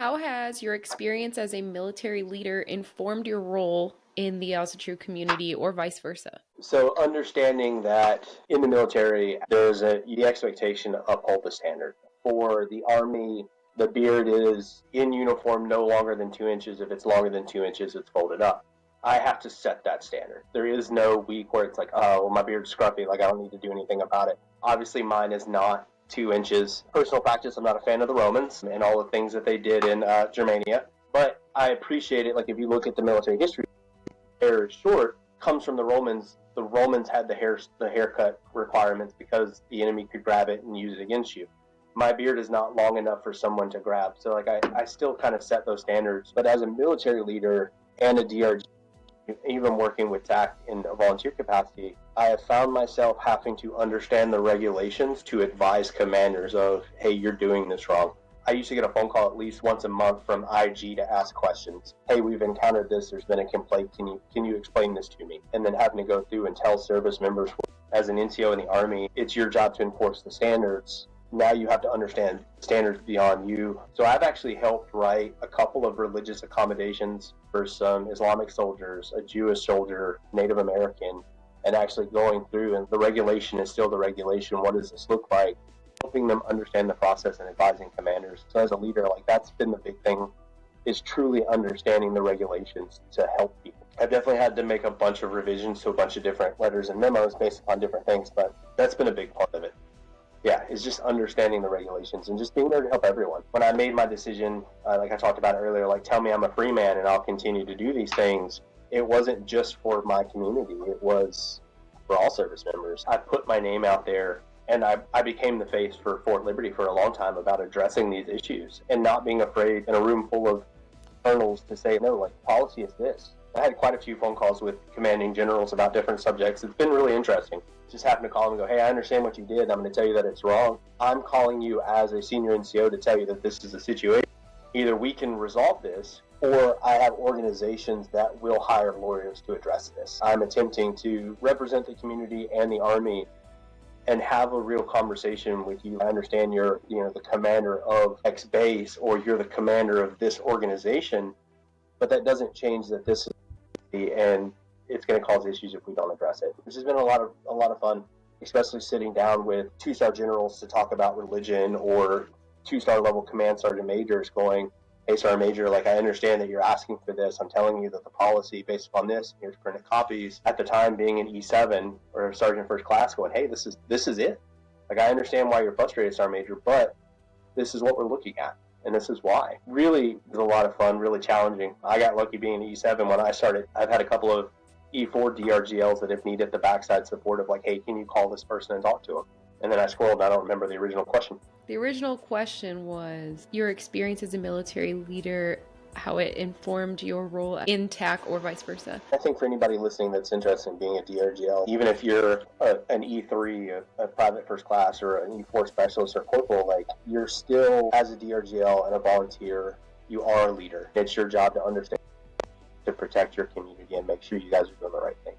How has your experience as a military leader informed your role in the Asatru community, or vice versa? So understanding that in the military, there's the expectation to uphold the standard. For the Army, the beard is in uniform no longer than 2 inches. If it's longer than 2 inches, it's folded up. I have to set that standard. There is no week where it's like, oh, well, my beard's scruffy, like I don't need to do anything about it. Obviously, mine is not 2 inches. Personal practice, I'm not a fan of the Romans and all the things that they did in Germania. But I appreciate it. Like if you look at the military history, hair is short comes from the Romans. The Romans had the haircut requirements because the enemy could grab it and use it against you. My beard is not long enough for someone to grab. So like I still kind of set those standards. But as a military leader and a DRG, even working with TAC in a volunteer capacity, I have found myself having to understand the regulations to advise commanders of, hey, you're doing this wrong. I used to get a phone call at least once a month from IG to ask questions. Hey, we've encountered this. There's been a complaint. Can you explain this to me? And then having to go through and tell service members, as an NCO in the Army, it's your job to enforce the standards. Now you have to understand standards beyond you. So I've actually helped write a couple of religious accommodations for some Islamic soldiers, a Jewish soldier, Native American, and actually going through, and the regulation is still the regulation. What does this look like? Helping them understand the process and advising commanders. So as a leader, like that's been the big thing, is truly understanding the regulations to help people. I've definitely had to make a bunch of revisions to a bunch of different letters and memos based upon different things, but that's been a big part of it. Yeah, it's just understanding the regulations and just being there to help everyone. When I made my decision, like I talked about earlier, like tell me I'm a free man and I'll continue to do these things, it wasn't just for my community, it was for all service members. I put my name out there, and I became the face for Fort Liberty for a long time about addressing these issues and not being afraid in a room full of colonels to say, no, like policy is this. I had quite a few phone calls with commanding generals about different subjects. It's been really interesting. Just happen to call them and go, hey, I understand what you did. I'm going to tell you that it's wrong. I'm calling you as a senior NCO to tell you that this is a situation. Either we can resolve this, or I have organizations that will hire lawyers to address this. I'm attempting to represent the community and the Army and have a real conversation with you. I understand you're, the commander of X base, or you're the commander of this organization, but that doesn't change that this is and it's going to cause issues if we don't address it. Which has been a lot of fun, especially sitting down with 2-star generals to talk about religion, or 2-star level command sergeant majors going, hey, Sergeant Major, like I understand that you're asking for this. I'm telling you that the policy based upon this, here's printed copies. At the time being an E7 or a Sergeant First Class going, hey, this is it. Like I understand why you're frustrated, Sergeant Major, but this is what we're looking at. And this is why. Really, it was a lot of fun, really challenging. I got lucky being an E7 when I started. I've had a couple of E4 DRGLs that have needed the backside support of like, hey, can you call this person and talk to them? And then I scrolled, I don't remember the original question. The original question was your experience as a military leader, how it informed your role in TAC or vice versa. I think for anybody listening that's interested in being a DRGL, even if you're an E3, a private first class, or an E4 specialist or corporal, like you're still, as a DRGL and a volunteer, you are a leader. It's your job to understand to protect your community and make sure you guys are doing the right thing.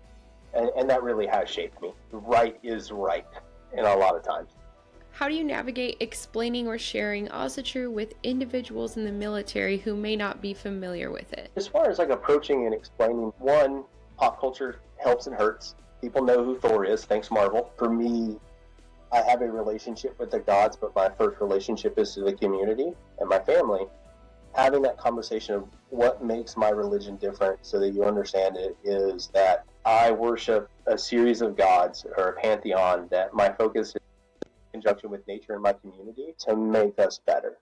And that really has shaped me. Right is right in a lot of times. How do you navigate explaining or sharing Asatru with individuals in the military who may not be familiar with it? As far as like approaching and explaining, one, pop culture helps and hurts. People know who Thor is, thanks Marvel. For me, I have a relationship with the gods, but my first relationship is to the community and my family. Having that conversation of what makes my religion different so that you understand it is that I worship a series of gods or a pantheon that my focus is in conjunction with nature and my community to make us better.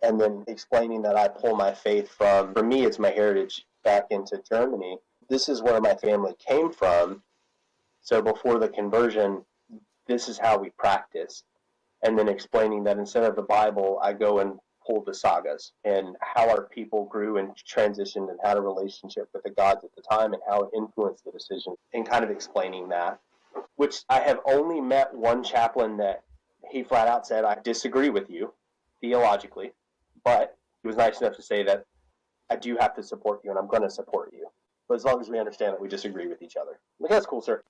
And then explaining that I pull my faith from, for me, it's my heritage back into Germany. This is where my family came from. So before the conversion, this is how we practice. And then explaining that instead of the Bible, I go and pull the sagas and how our people grew and transitioned and had a relationship with the gods at the time and how it influenced the decision, and kind of explaining that, which I have only met one chaplain that he flat out said, I disagree with you theologically, but he was nice enough to say that I do have to support you and I'm going to support you. But as long as we understand that we disagree with each other. Like, that's cool, sir.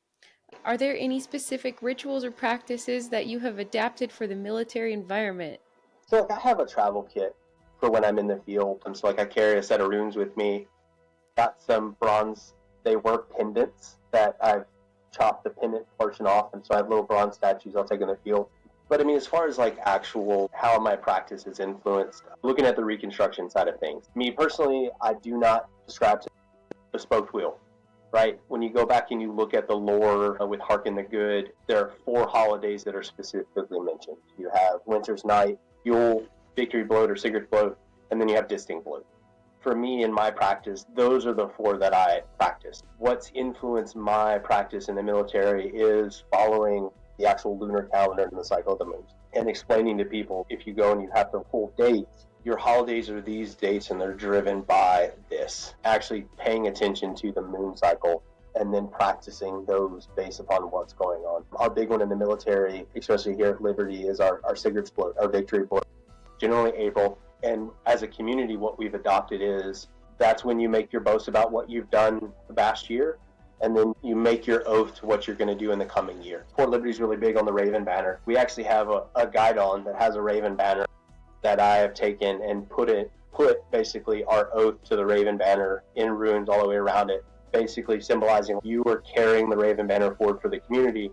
Are there any specific rituals or practices that you have adapted for the military environment? So like I have a travel kit for when I'm in the field. And so like I carry a set of runes with me. Got some bronze, they were pendants that I've chopped the pendant portion off. And so I have little bronze statues I'll take in the field. But I mean, as far as like actual how my practice is influenced, looking at the reconstruction side of things, me personally, I do not subscribe to the spoked wheel. Right? When you go back and you look at the lore with Harken the Good, there are 4 holidays that are specifically mentioned. You have Winter's Night, Yule, Victory Bloat or Sigurd's Bloat, and then you have Disting Bloat. For me, in my practice, those are the 4 that I practice. What's influenced my practice in the military is following the actual lunar calendar and the cycle of the moons, and explaining to people, if you go and you have to pull dates, your holidays are these dates and they're driven by this. Actually paying attention to the moon cycle and then practicing those based upon what's going on. Our big one in the military, especially here at Liberty, is our Sigurd's Bloat, our Victory Bloat, generally April. And as a community, what we've adopted is that's when you make your boast about what you've done the past year, and then you make your oath to what you're going to do in the coming year. Fort Liberty's really big on the Raven Banner. We actually have a guide on that has a Raven Banner that I have taken and put basically our oath to the Raven Banner in runes all the way around it, basically symbolizing you are carrying the Raven Banner forward for the community.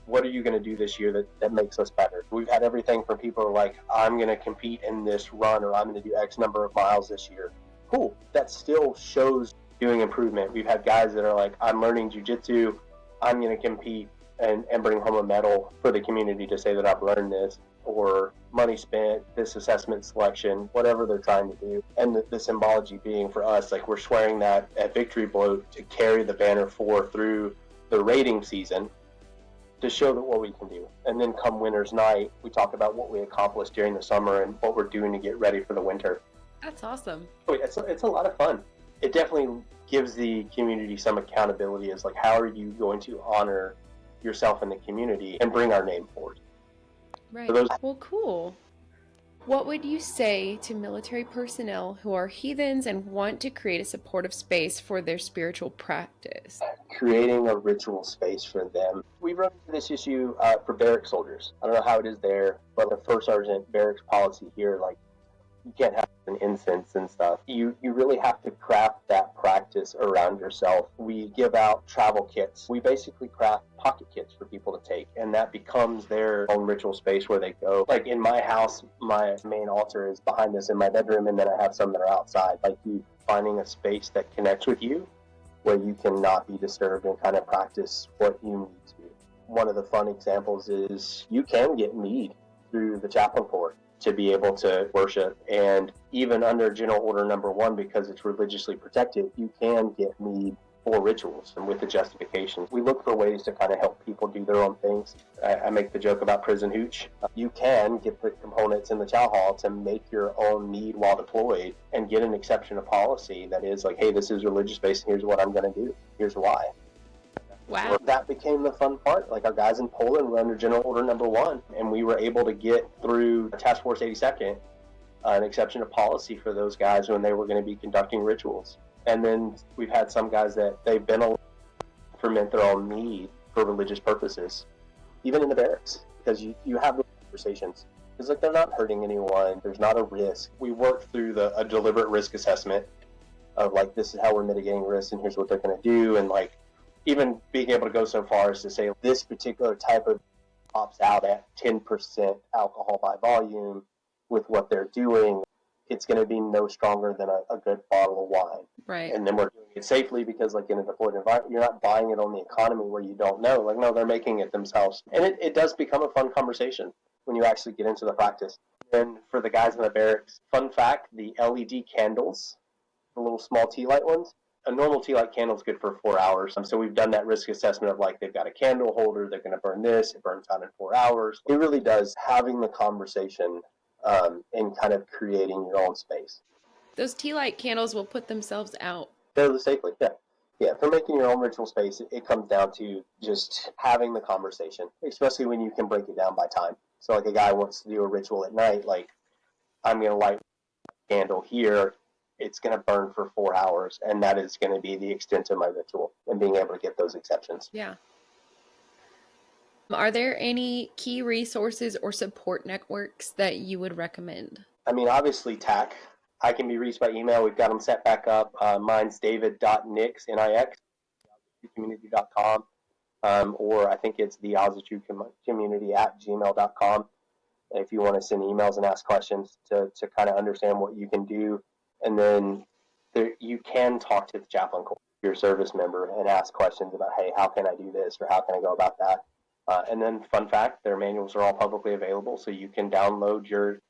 What are you going to do this year that makes us better? We've had everything from people who are like, I'm going to compete in this run, or I'm going to do X number of miles this year. Cool. That still shows doing improvement. We've had guys that are like, I'm learning jiu-jitsu, I'm going to compete and bring home a medal for the community to say that I've learned this, or money spent, this assessment selection, whatever they're trying to do. And the symbology being for us, like we're swearing that at Victory Bloat to carry the banner forward through the raiding season to show that what we can do. And then come Winter's Night, we talk about what we accomplished during the summer and what we're doing to get ready for the winter. That's awesome. It's a lot of fun. It definitely gives the community some accountability as like, how are you going to honor yourself in the community and bring our name forward? Right. Well, cool. What would you say to military personnel who are heathens and want to create a supportive space for their spiritual practice? Creating a ritual space for them. We run into this issue for barracks soldiers. I don't know how it is there, but the first sergeant barracks policy here, like, you can't have an incense and stuff. You really have to craft that practice around yourself. We give out travel kits. We basically craft pocket kits for people to take, and that becomes their own ritual space where they go. Like in my house, my main altar is behind us in my bedroom, and then I have some that are outside. Like you finding a space that connects with you where you cannot be disturbed and kind of practice what you need to. One of the fun examples is you can get mead through the chaplain corps to be able to worship, and even under General Order Number 1, because it's religiously protected, you can get mead for rituals and with the justifications. We look for ways to kind of help people do their own things. I make the joke about prison hooch. You can get the components in the chow hall to make your own mead while deployed and get an exception of policy that is like, hey, this is religious based, and here's what I'm going to do. Here's why. Wow. So that became the fun part. Like our guys in Poland were under General Order Number 1, and we were able to get through Task Force 82nd an exception of policy for those guys when they were going to be conducting rituals. And then we've had some guys that they've been allowed to ferment their own mead for religious purposes, even in the barracks, because you have those conversations. It's like they're not hurting anyone. There's not a risk. We work through a deliberate risk assessment of like, this is how we're mitigating risk and here's what they're going to do. And like, even being able to go so far as to say this particular type of pops out at 10% alcohol by volume with what they're doing, it's going to be no stronger than a good bottle of wine. Right. And then we're doing it safely because like in a deployed environment, you're not buying it on the economy where you don't know. Like, no, they're making it themselves. And it does become a fun conversation when you actually get into the practice. And for the guys in the barracks, fun fact, the LED candles, the little small tea light ones, a normal tea light candle is good for 4 hours. So we've done that risk assessment of like, they've got a candle holder, they're going to burn this, it burns out in 4 hours. It really does having the conversation and kind of creating your own space. Those tea light candles will put themselves out. Fairly safely, yeah. Yeah, for making your own ritual space, it comes down to just having the conversation, especially when you can break it down by time. So like a guy wants to do a ritual at night, like I'm going to light a candle here, it's going to burn for 4 hours, and that is going to be the extent of my ritual, and being able to get those exceptions. Yeah. Are there any key resources or support networks that you would recommend? I mean, obviously TAC. I can be reached by email. We've got them set back up. Mine's david.nix, N-I-X, community.com, or I think it's the Asatru Community at gmail.com. If you want to send emails and ask questions to kind of understand what you can do. And then you can talk to the chaplain, your service member, and ask questions about, hey, how can I do this, or how can I go about that? And then, fun fact, their manuals are all publicly available, so you can download your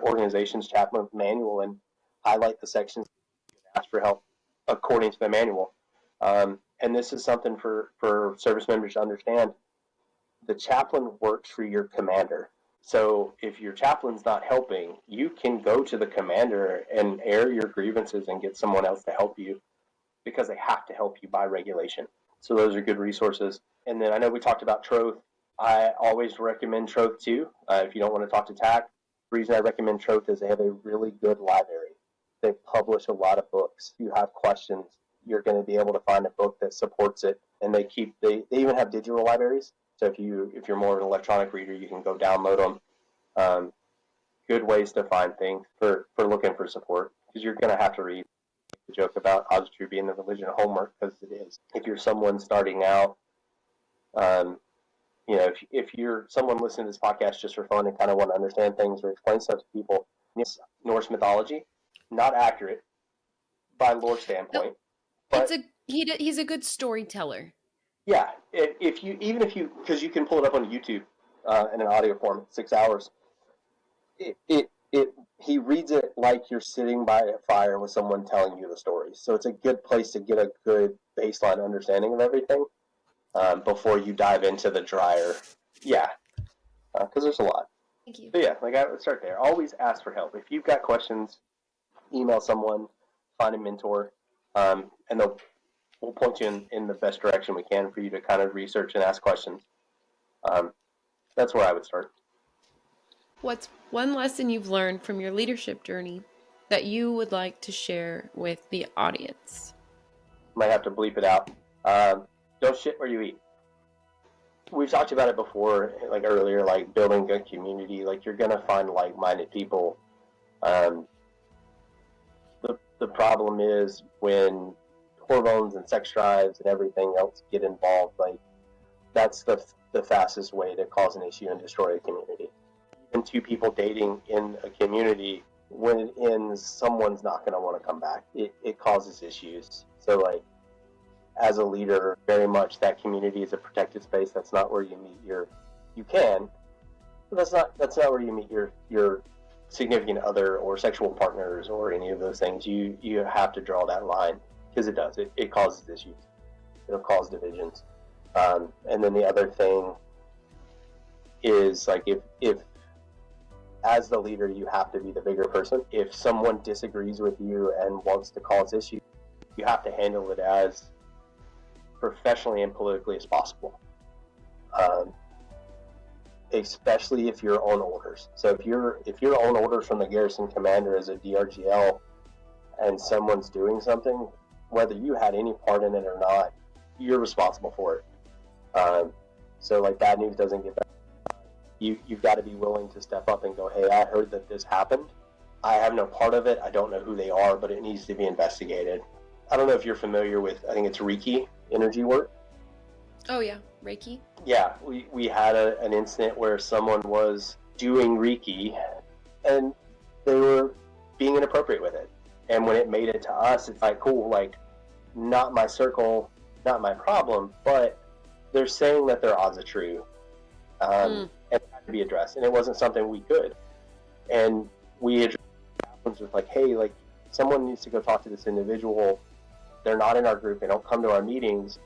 organization's chaplain manual and highlight the sections and ask for help according to the manual. And this is something for service members to understand. The chaplain works for your commander. So if your chaplain's not helping, you can go to the commander and air your grievances and get someone else to help you, because they have to help you by regulation. So those are good resources. And then I know we talked about Troth. I always recommend Troth too. If you don't want to talk to TAC, the reason I recommend Troth is they have a really good library. They publish a lot of books. If you have questions, you're going to be able to find a book that supports it. And they even have digital libraries. So if you're more of an electronic reader, you can go download them. Good ways to find things for looking for support, because you're going to have to read. The joke about Asatru being the religion of homework, because it is. If you're someone starting out, if you're someone listening to this podcast just for fun and kind of want to understand things or explain stuff to people, it's Norse mythology, not accurate by lore standpoint. But he's a good storyteller. Yeah, if you because you can pull it up on YouTube in an audio form, 6 hours. He reads it like you're sitting by a fire with someone telling you the story. So it's a good place to get a good baseline understanding of everything before you dive into the drier. Yeah, because there's a lot. Thank you. So yeah, like I would start there. Always ask for help. If you've got questions, email someone, find a mentor, and we'll point you in the best direction we can for you to kind of research and ask questions. That's where I would start. What's one lesson you've learned from your leadership journey that you would like to share with the audience? Might have to bleep it out. Don't shit where you eat. We've talked about it before, like earlier, like building a community. Like you're gonna find like-minded people. The problem is when hormones and sex drives and everything else get involved. Like that's the fastest way to cause an issue and destroy a community. And two people dating in a community, when it ends, someone's not going to want to come back. It causes issues. So like as a leader, very much that community is a protected space. That's not where you meet you can, but that's not where you meet your significant other or sexual partners or any of those things. You have to draw that line, because it causes issues. It'll cause divisions. And then the other thing is like if as the leader, you have to be the bigger person. If someone disagrees with you and wants to cause issues, you have to handle it as professionally and politically as possible. Especially if you're on orders. So if you're on orders from the garrison commander as a DRGL and someone's doing something, whether you had any part in it or not, you're responsible for it. So like bad news doesn't get better. You've got to be willing to step up and go, hey, I heard that this happened. I have no part of it. I don't know who they are, but it needs to be investigated. I don't know if you're familiar with, I think it's Reiki energy work. Oh yeah, Reiki. Yeah, we had an incident where someone was doing Reiki and they were being inappropriate with it. And when it made it to us, it's like, cool, like, not my circle, not my problem, but they're saying that they're Asatru. And it had to be addressed. And it wasn't something we could. And we addressed it with like, hey, like, someone needs to go talk to this individual. They're not in our group. They don't come to our meetings.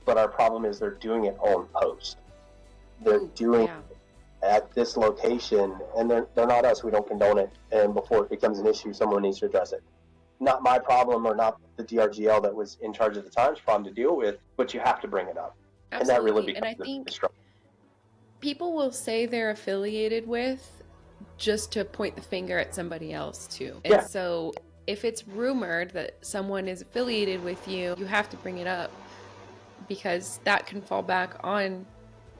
But our problem is they're doing it on post. They're doing it at this location, and they're not us. We don't condone it. And before it becomes an issue, someone needs to address it. Not my problem, or not the DRGL that was in charge at the time's problem to deal with, but you have to bring it up. Absolutely. And that really becomes and I think people will say they're affiliated with just to point the finger at somebody else too. And so if it's rumored that someone is affiliated with you, you have to bring it up, because that can fall back on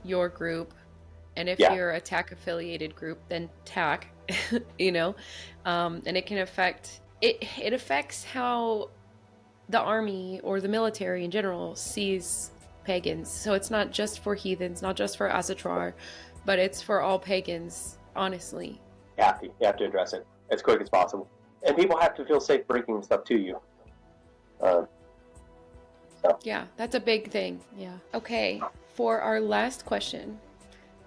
your group. And if you're a TAC affiliated group, then TAC, you know, and it can affect, it affects how the army or the military in general sees pagans. So it's not just for heathens, not just for Asatru, but it's for all pagans, honestly. You have to address it as quick as possible. And people have to feel safe bringing stuff to you. Yeah, that's a big thing. Yeah. Okay, for our last question,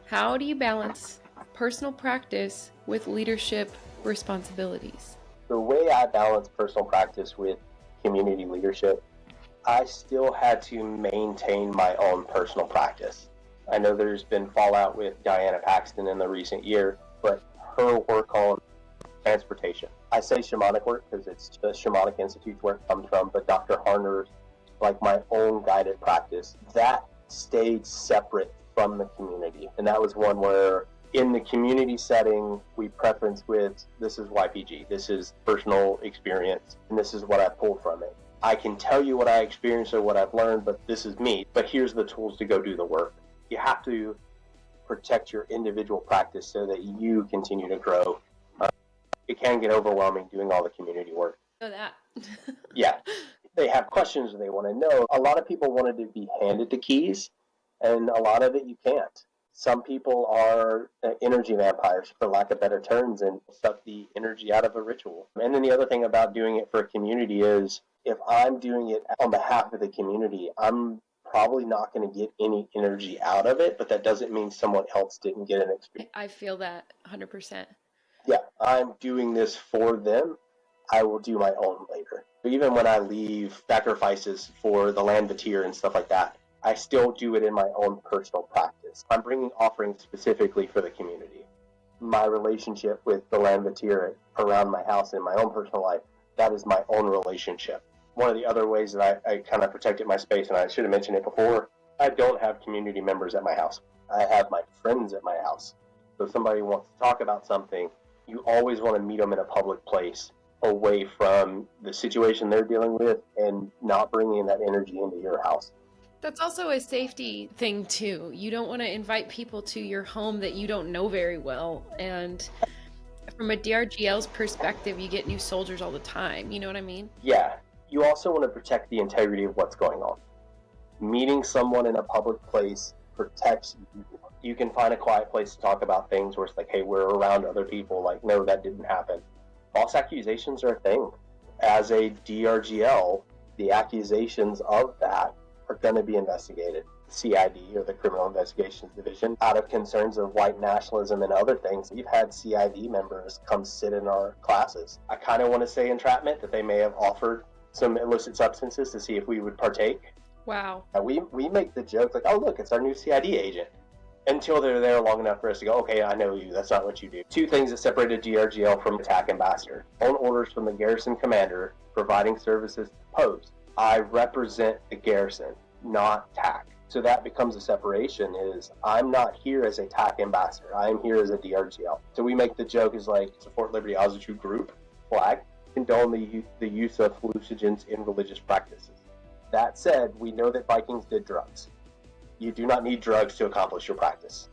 how do you balance personal practice with leadership responsibilities? The way I balance personal practice with community leadership, I still had to maintain my own personal practice. I know there's been fallout with Diana Paxton in the recent year, but her work on transportation. I say shamanic work because it's the Shamanic Institute's where it comes from, but Dr. Harner's, like my own guided practice, that stayed separate from the community. And that was one where in the community setting, we preference with, this is YPG, this is personal experience, and this is what I pull from it. I can tell you what I experienced or what I've learned, but this is me. But here's the tools to go do the work. You have to protect your individual practice so that you continue to grow. It can get overwhelming doing all the community work. Know that. Yeah. They have questions or they want to know. A lot of people wanted to be handed the keys, and a lot of it you can't. Some people are energy vampires, for lack of better terms, and suck the energy out of a ritual. And then the other thing about doing it for a community is, if I'm doing it on behalf of the community, I'm probably not going to get any energy out of it, but that doesn't mean someone else didn't get an experience. I feel that 100%. Yeah, I'm doing this for them. I will do my own later. Even when I leave sacrifices for the land Vatir and stuff like that, I still do it in my own personal practice. I'm bringing offerings specifically for the community. My relationship with the land Vatir around my house in my own personal life, that is my own relationship. One of the other ways that I kind of protected my space, and I should have mentioned it before, I don't have community members at my house. I have my friends at my house. So if somebody wants to talk about something, you always want to meet them in a public place, away from the situation they're dealing with and not bringing that energy into your house. That's also a safety thing too. You don't want to invite people to your home that you don't know very well. And from a DRGL's perspective, you get new soldiers all the time. You know what I mean? Yeah. You also want to protect the integrity of what's going on. Meeting someone in a public place protects you. You can find a quiet place to talk about things where it's like, hey, we're around other people. Like, no, that didn't happen. False accusations are a thing. As a DRGL, the accusations of that are going to be investigated. CID, or the Criminal Investigations Division, out of concerns of white nationalism and other things. We've had CID members come sit in our classes. I kind of want to say entrapment, that they may have offered some illicit substances to see if we would partake. Wow. We make the joke like, oh, look, it's our new CID agent. Until they're there long enough for us to go, okay, I know you, that's not what you do. Two things that separated DRGL from TAC ambassador. On orders from the garrison commander, providing services to post. I represent the garrison, not TAC. So that becomes a separation, is I'm not here as a TAC ambassador, I'm here as a DRGL. So we make the joke is like, support Liberty Asatru group flag. condone the use of hallucinogens in religious practices. That said, we know that Vikings did drugs. You do not need drugs to accomplish your practice.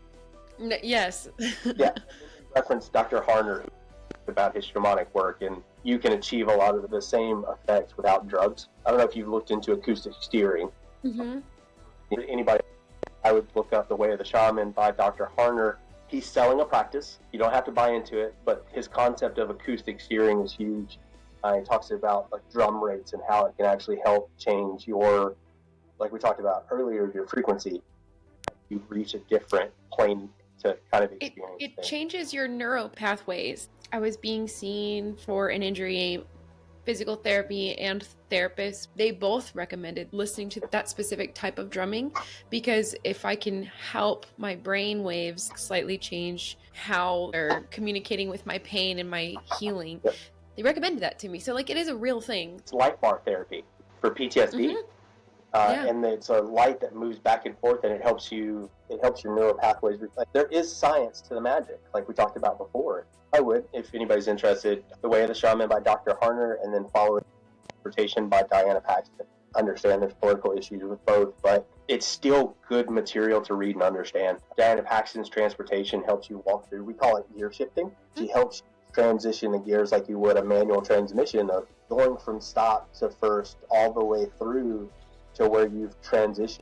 Yes. Yeah. Reference Dr. Harner about his shamanic work, and you can achieve a lot of the same effects without drugs. I don't know if you've looked into acoustic steering. Mm-hmm. Anybody, I would look up The Way of the Shaman by Dr. Harner. He's selling a practice. You don't have to buy into it, but his concept of acoustic steering is huge. He talks about like drum rates and how it can actually help change your, like we talked about earlier, your frequency. You reach a different plane to kind of experience it changes your neural pathways. I was being seen for an injury, physical therapy and therapists. They both recommended listening to that specific type of drumming, because if I can help my brain waves slightly change how they're communicating with my pain and my healing, Yep. They recommended that to me. So like, it is a real thing. It's light bar therapy for PTSD. Mm-hmm. Yeah. And it's a light that moves back and forth, and it helps your neural pathways. Like, there is science to the magic, like we talked about before. I would, if anybody's interested, The Way of the Shaman by Dr. Harner, and then follow Interpretation by Diana Paxton. Understand there's political issues with both, but it's still good material to read and understand. Diana Paxton's Transportation helps you walk through, we call it gear shifting. She helps transition the gears like you would a manual transmission, of going from stop to first all the way through to where you've transitioned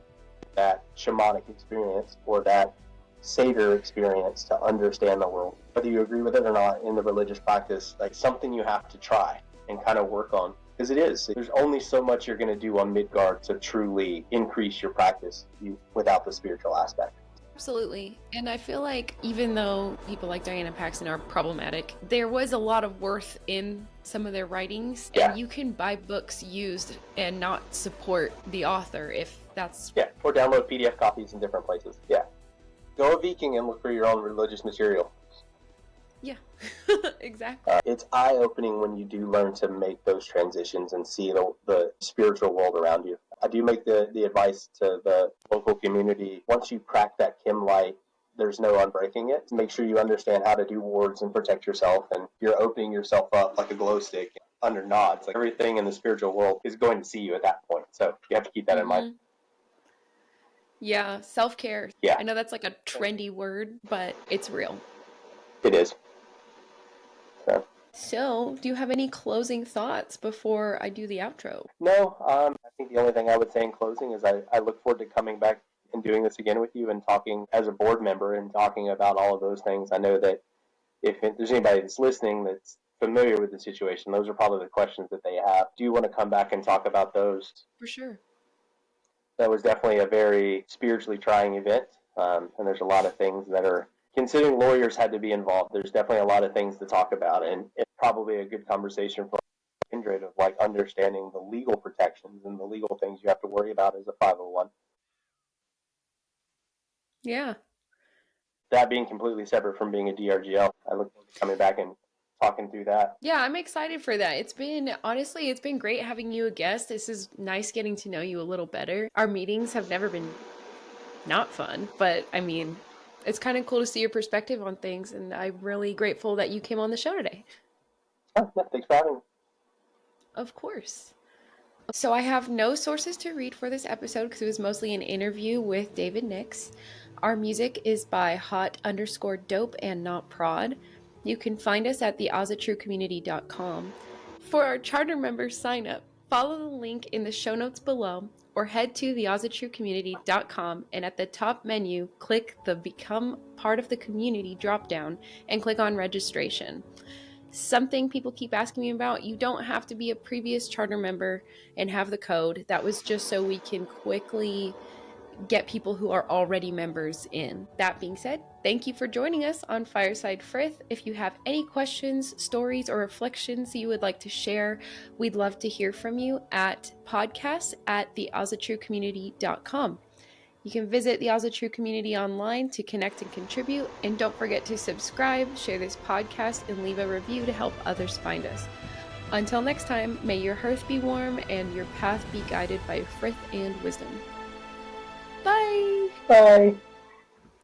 that shamanic experience or that Seder experience to understand the world. Whether you agree with it or not in the religious practice, like something you have to try and kind of work on. Because it is. There's only so much you're going to do on Midgard to truly increase your practice without the spiritual aspect. Absolutely. And I feel like even though people like Diana Paxton are problematic, there was a lot of worth in some of their writings. Yeah. And you can buy books used and not support the author if that's... Yeah, or download PDF copies in different places. Yeah. Go a Viking and look for your own religious material. Yeah, exactly. It's eye-opening when you do learn to make those transitions and see the spiritual world around you. I do make the advice to the local community, once you crack that Kim light, there's no unbreaking it. Make sure you understand how to do wards and protect yourself, and you're opening yourself up like a glow stick under nods. Like, everything in the spiritual world is going to see you at that point, so you have to keep that in mind. Yeah, self-care. Yeah. I know that's like a trendy word, but it's real. It is. So, do you have any closing thoughts before I do the outro? No, I think the only thing I would say in closing is I look forward to coming back and doing this again with you and talking as a board member and talking about all of those things. I know that if there's anybody that's listening that's familiar with the situation, those are probably the questions that they have. Do you want to come back and talk about those? For sure. That was definitely a very spiritually trying event, and there's a lot of things that are, considering lawyers had to be involved, there's definitely a lot of things to talk about, and it's probably a good conversation for Kindred of like understanding the legal protections and the legal things you have to worry about as a 501. Yeah. That being completely separate from being a DRGL, I look forward to coming back and talking through that. Yeah, I'm excited for that. It's been great having you a guest. This is nice getting to know you a little better. Our meetings have never been not fun, but I mean, it's kind of cool to see your perspective on things, and I'm really grateful that you came on the show today. Oh, yeah, thanks for having me. Of course. So I have no sources to read for this episode because it was mostly an interview with David Nix. Our music is by hot_dope and NotProd. You can find us at theasatrucommunity.com. For our charter members sign up, follow the link in the show notes below, or head to theasatrucommunity.com, and at the top menu, click the Become Part of the Community dropdown and click on Registration. Something people keep asking me about, you don't have to be a previous charter member and have the code. That was just so we can quickly get people who are already members in. That being said, thank you for joining us on Fireside Frith. If you have any questions, stories, or reflections you would like to share, we'd love to hear from you at podcasts@theasatrucommunity.com. You can visit the Asatru Community online to connect and contribute, and don't forget to subscribe, share this podcast, and leave a review to help others find us. Until next time, may your hearth be warm and your path be guided by frith and wisdom. Bye! Bye!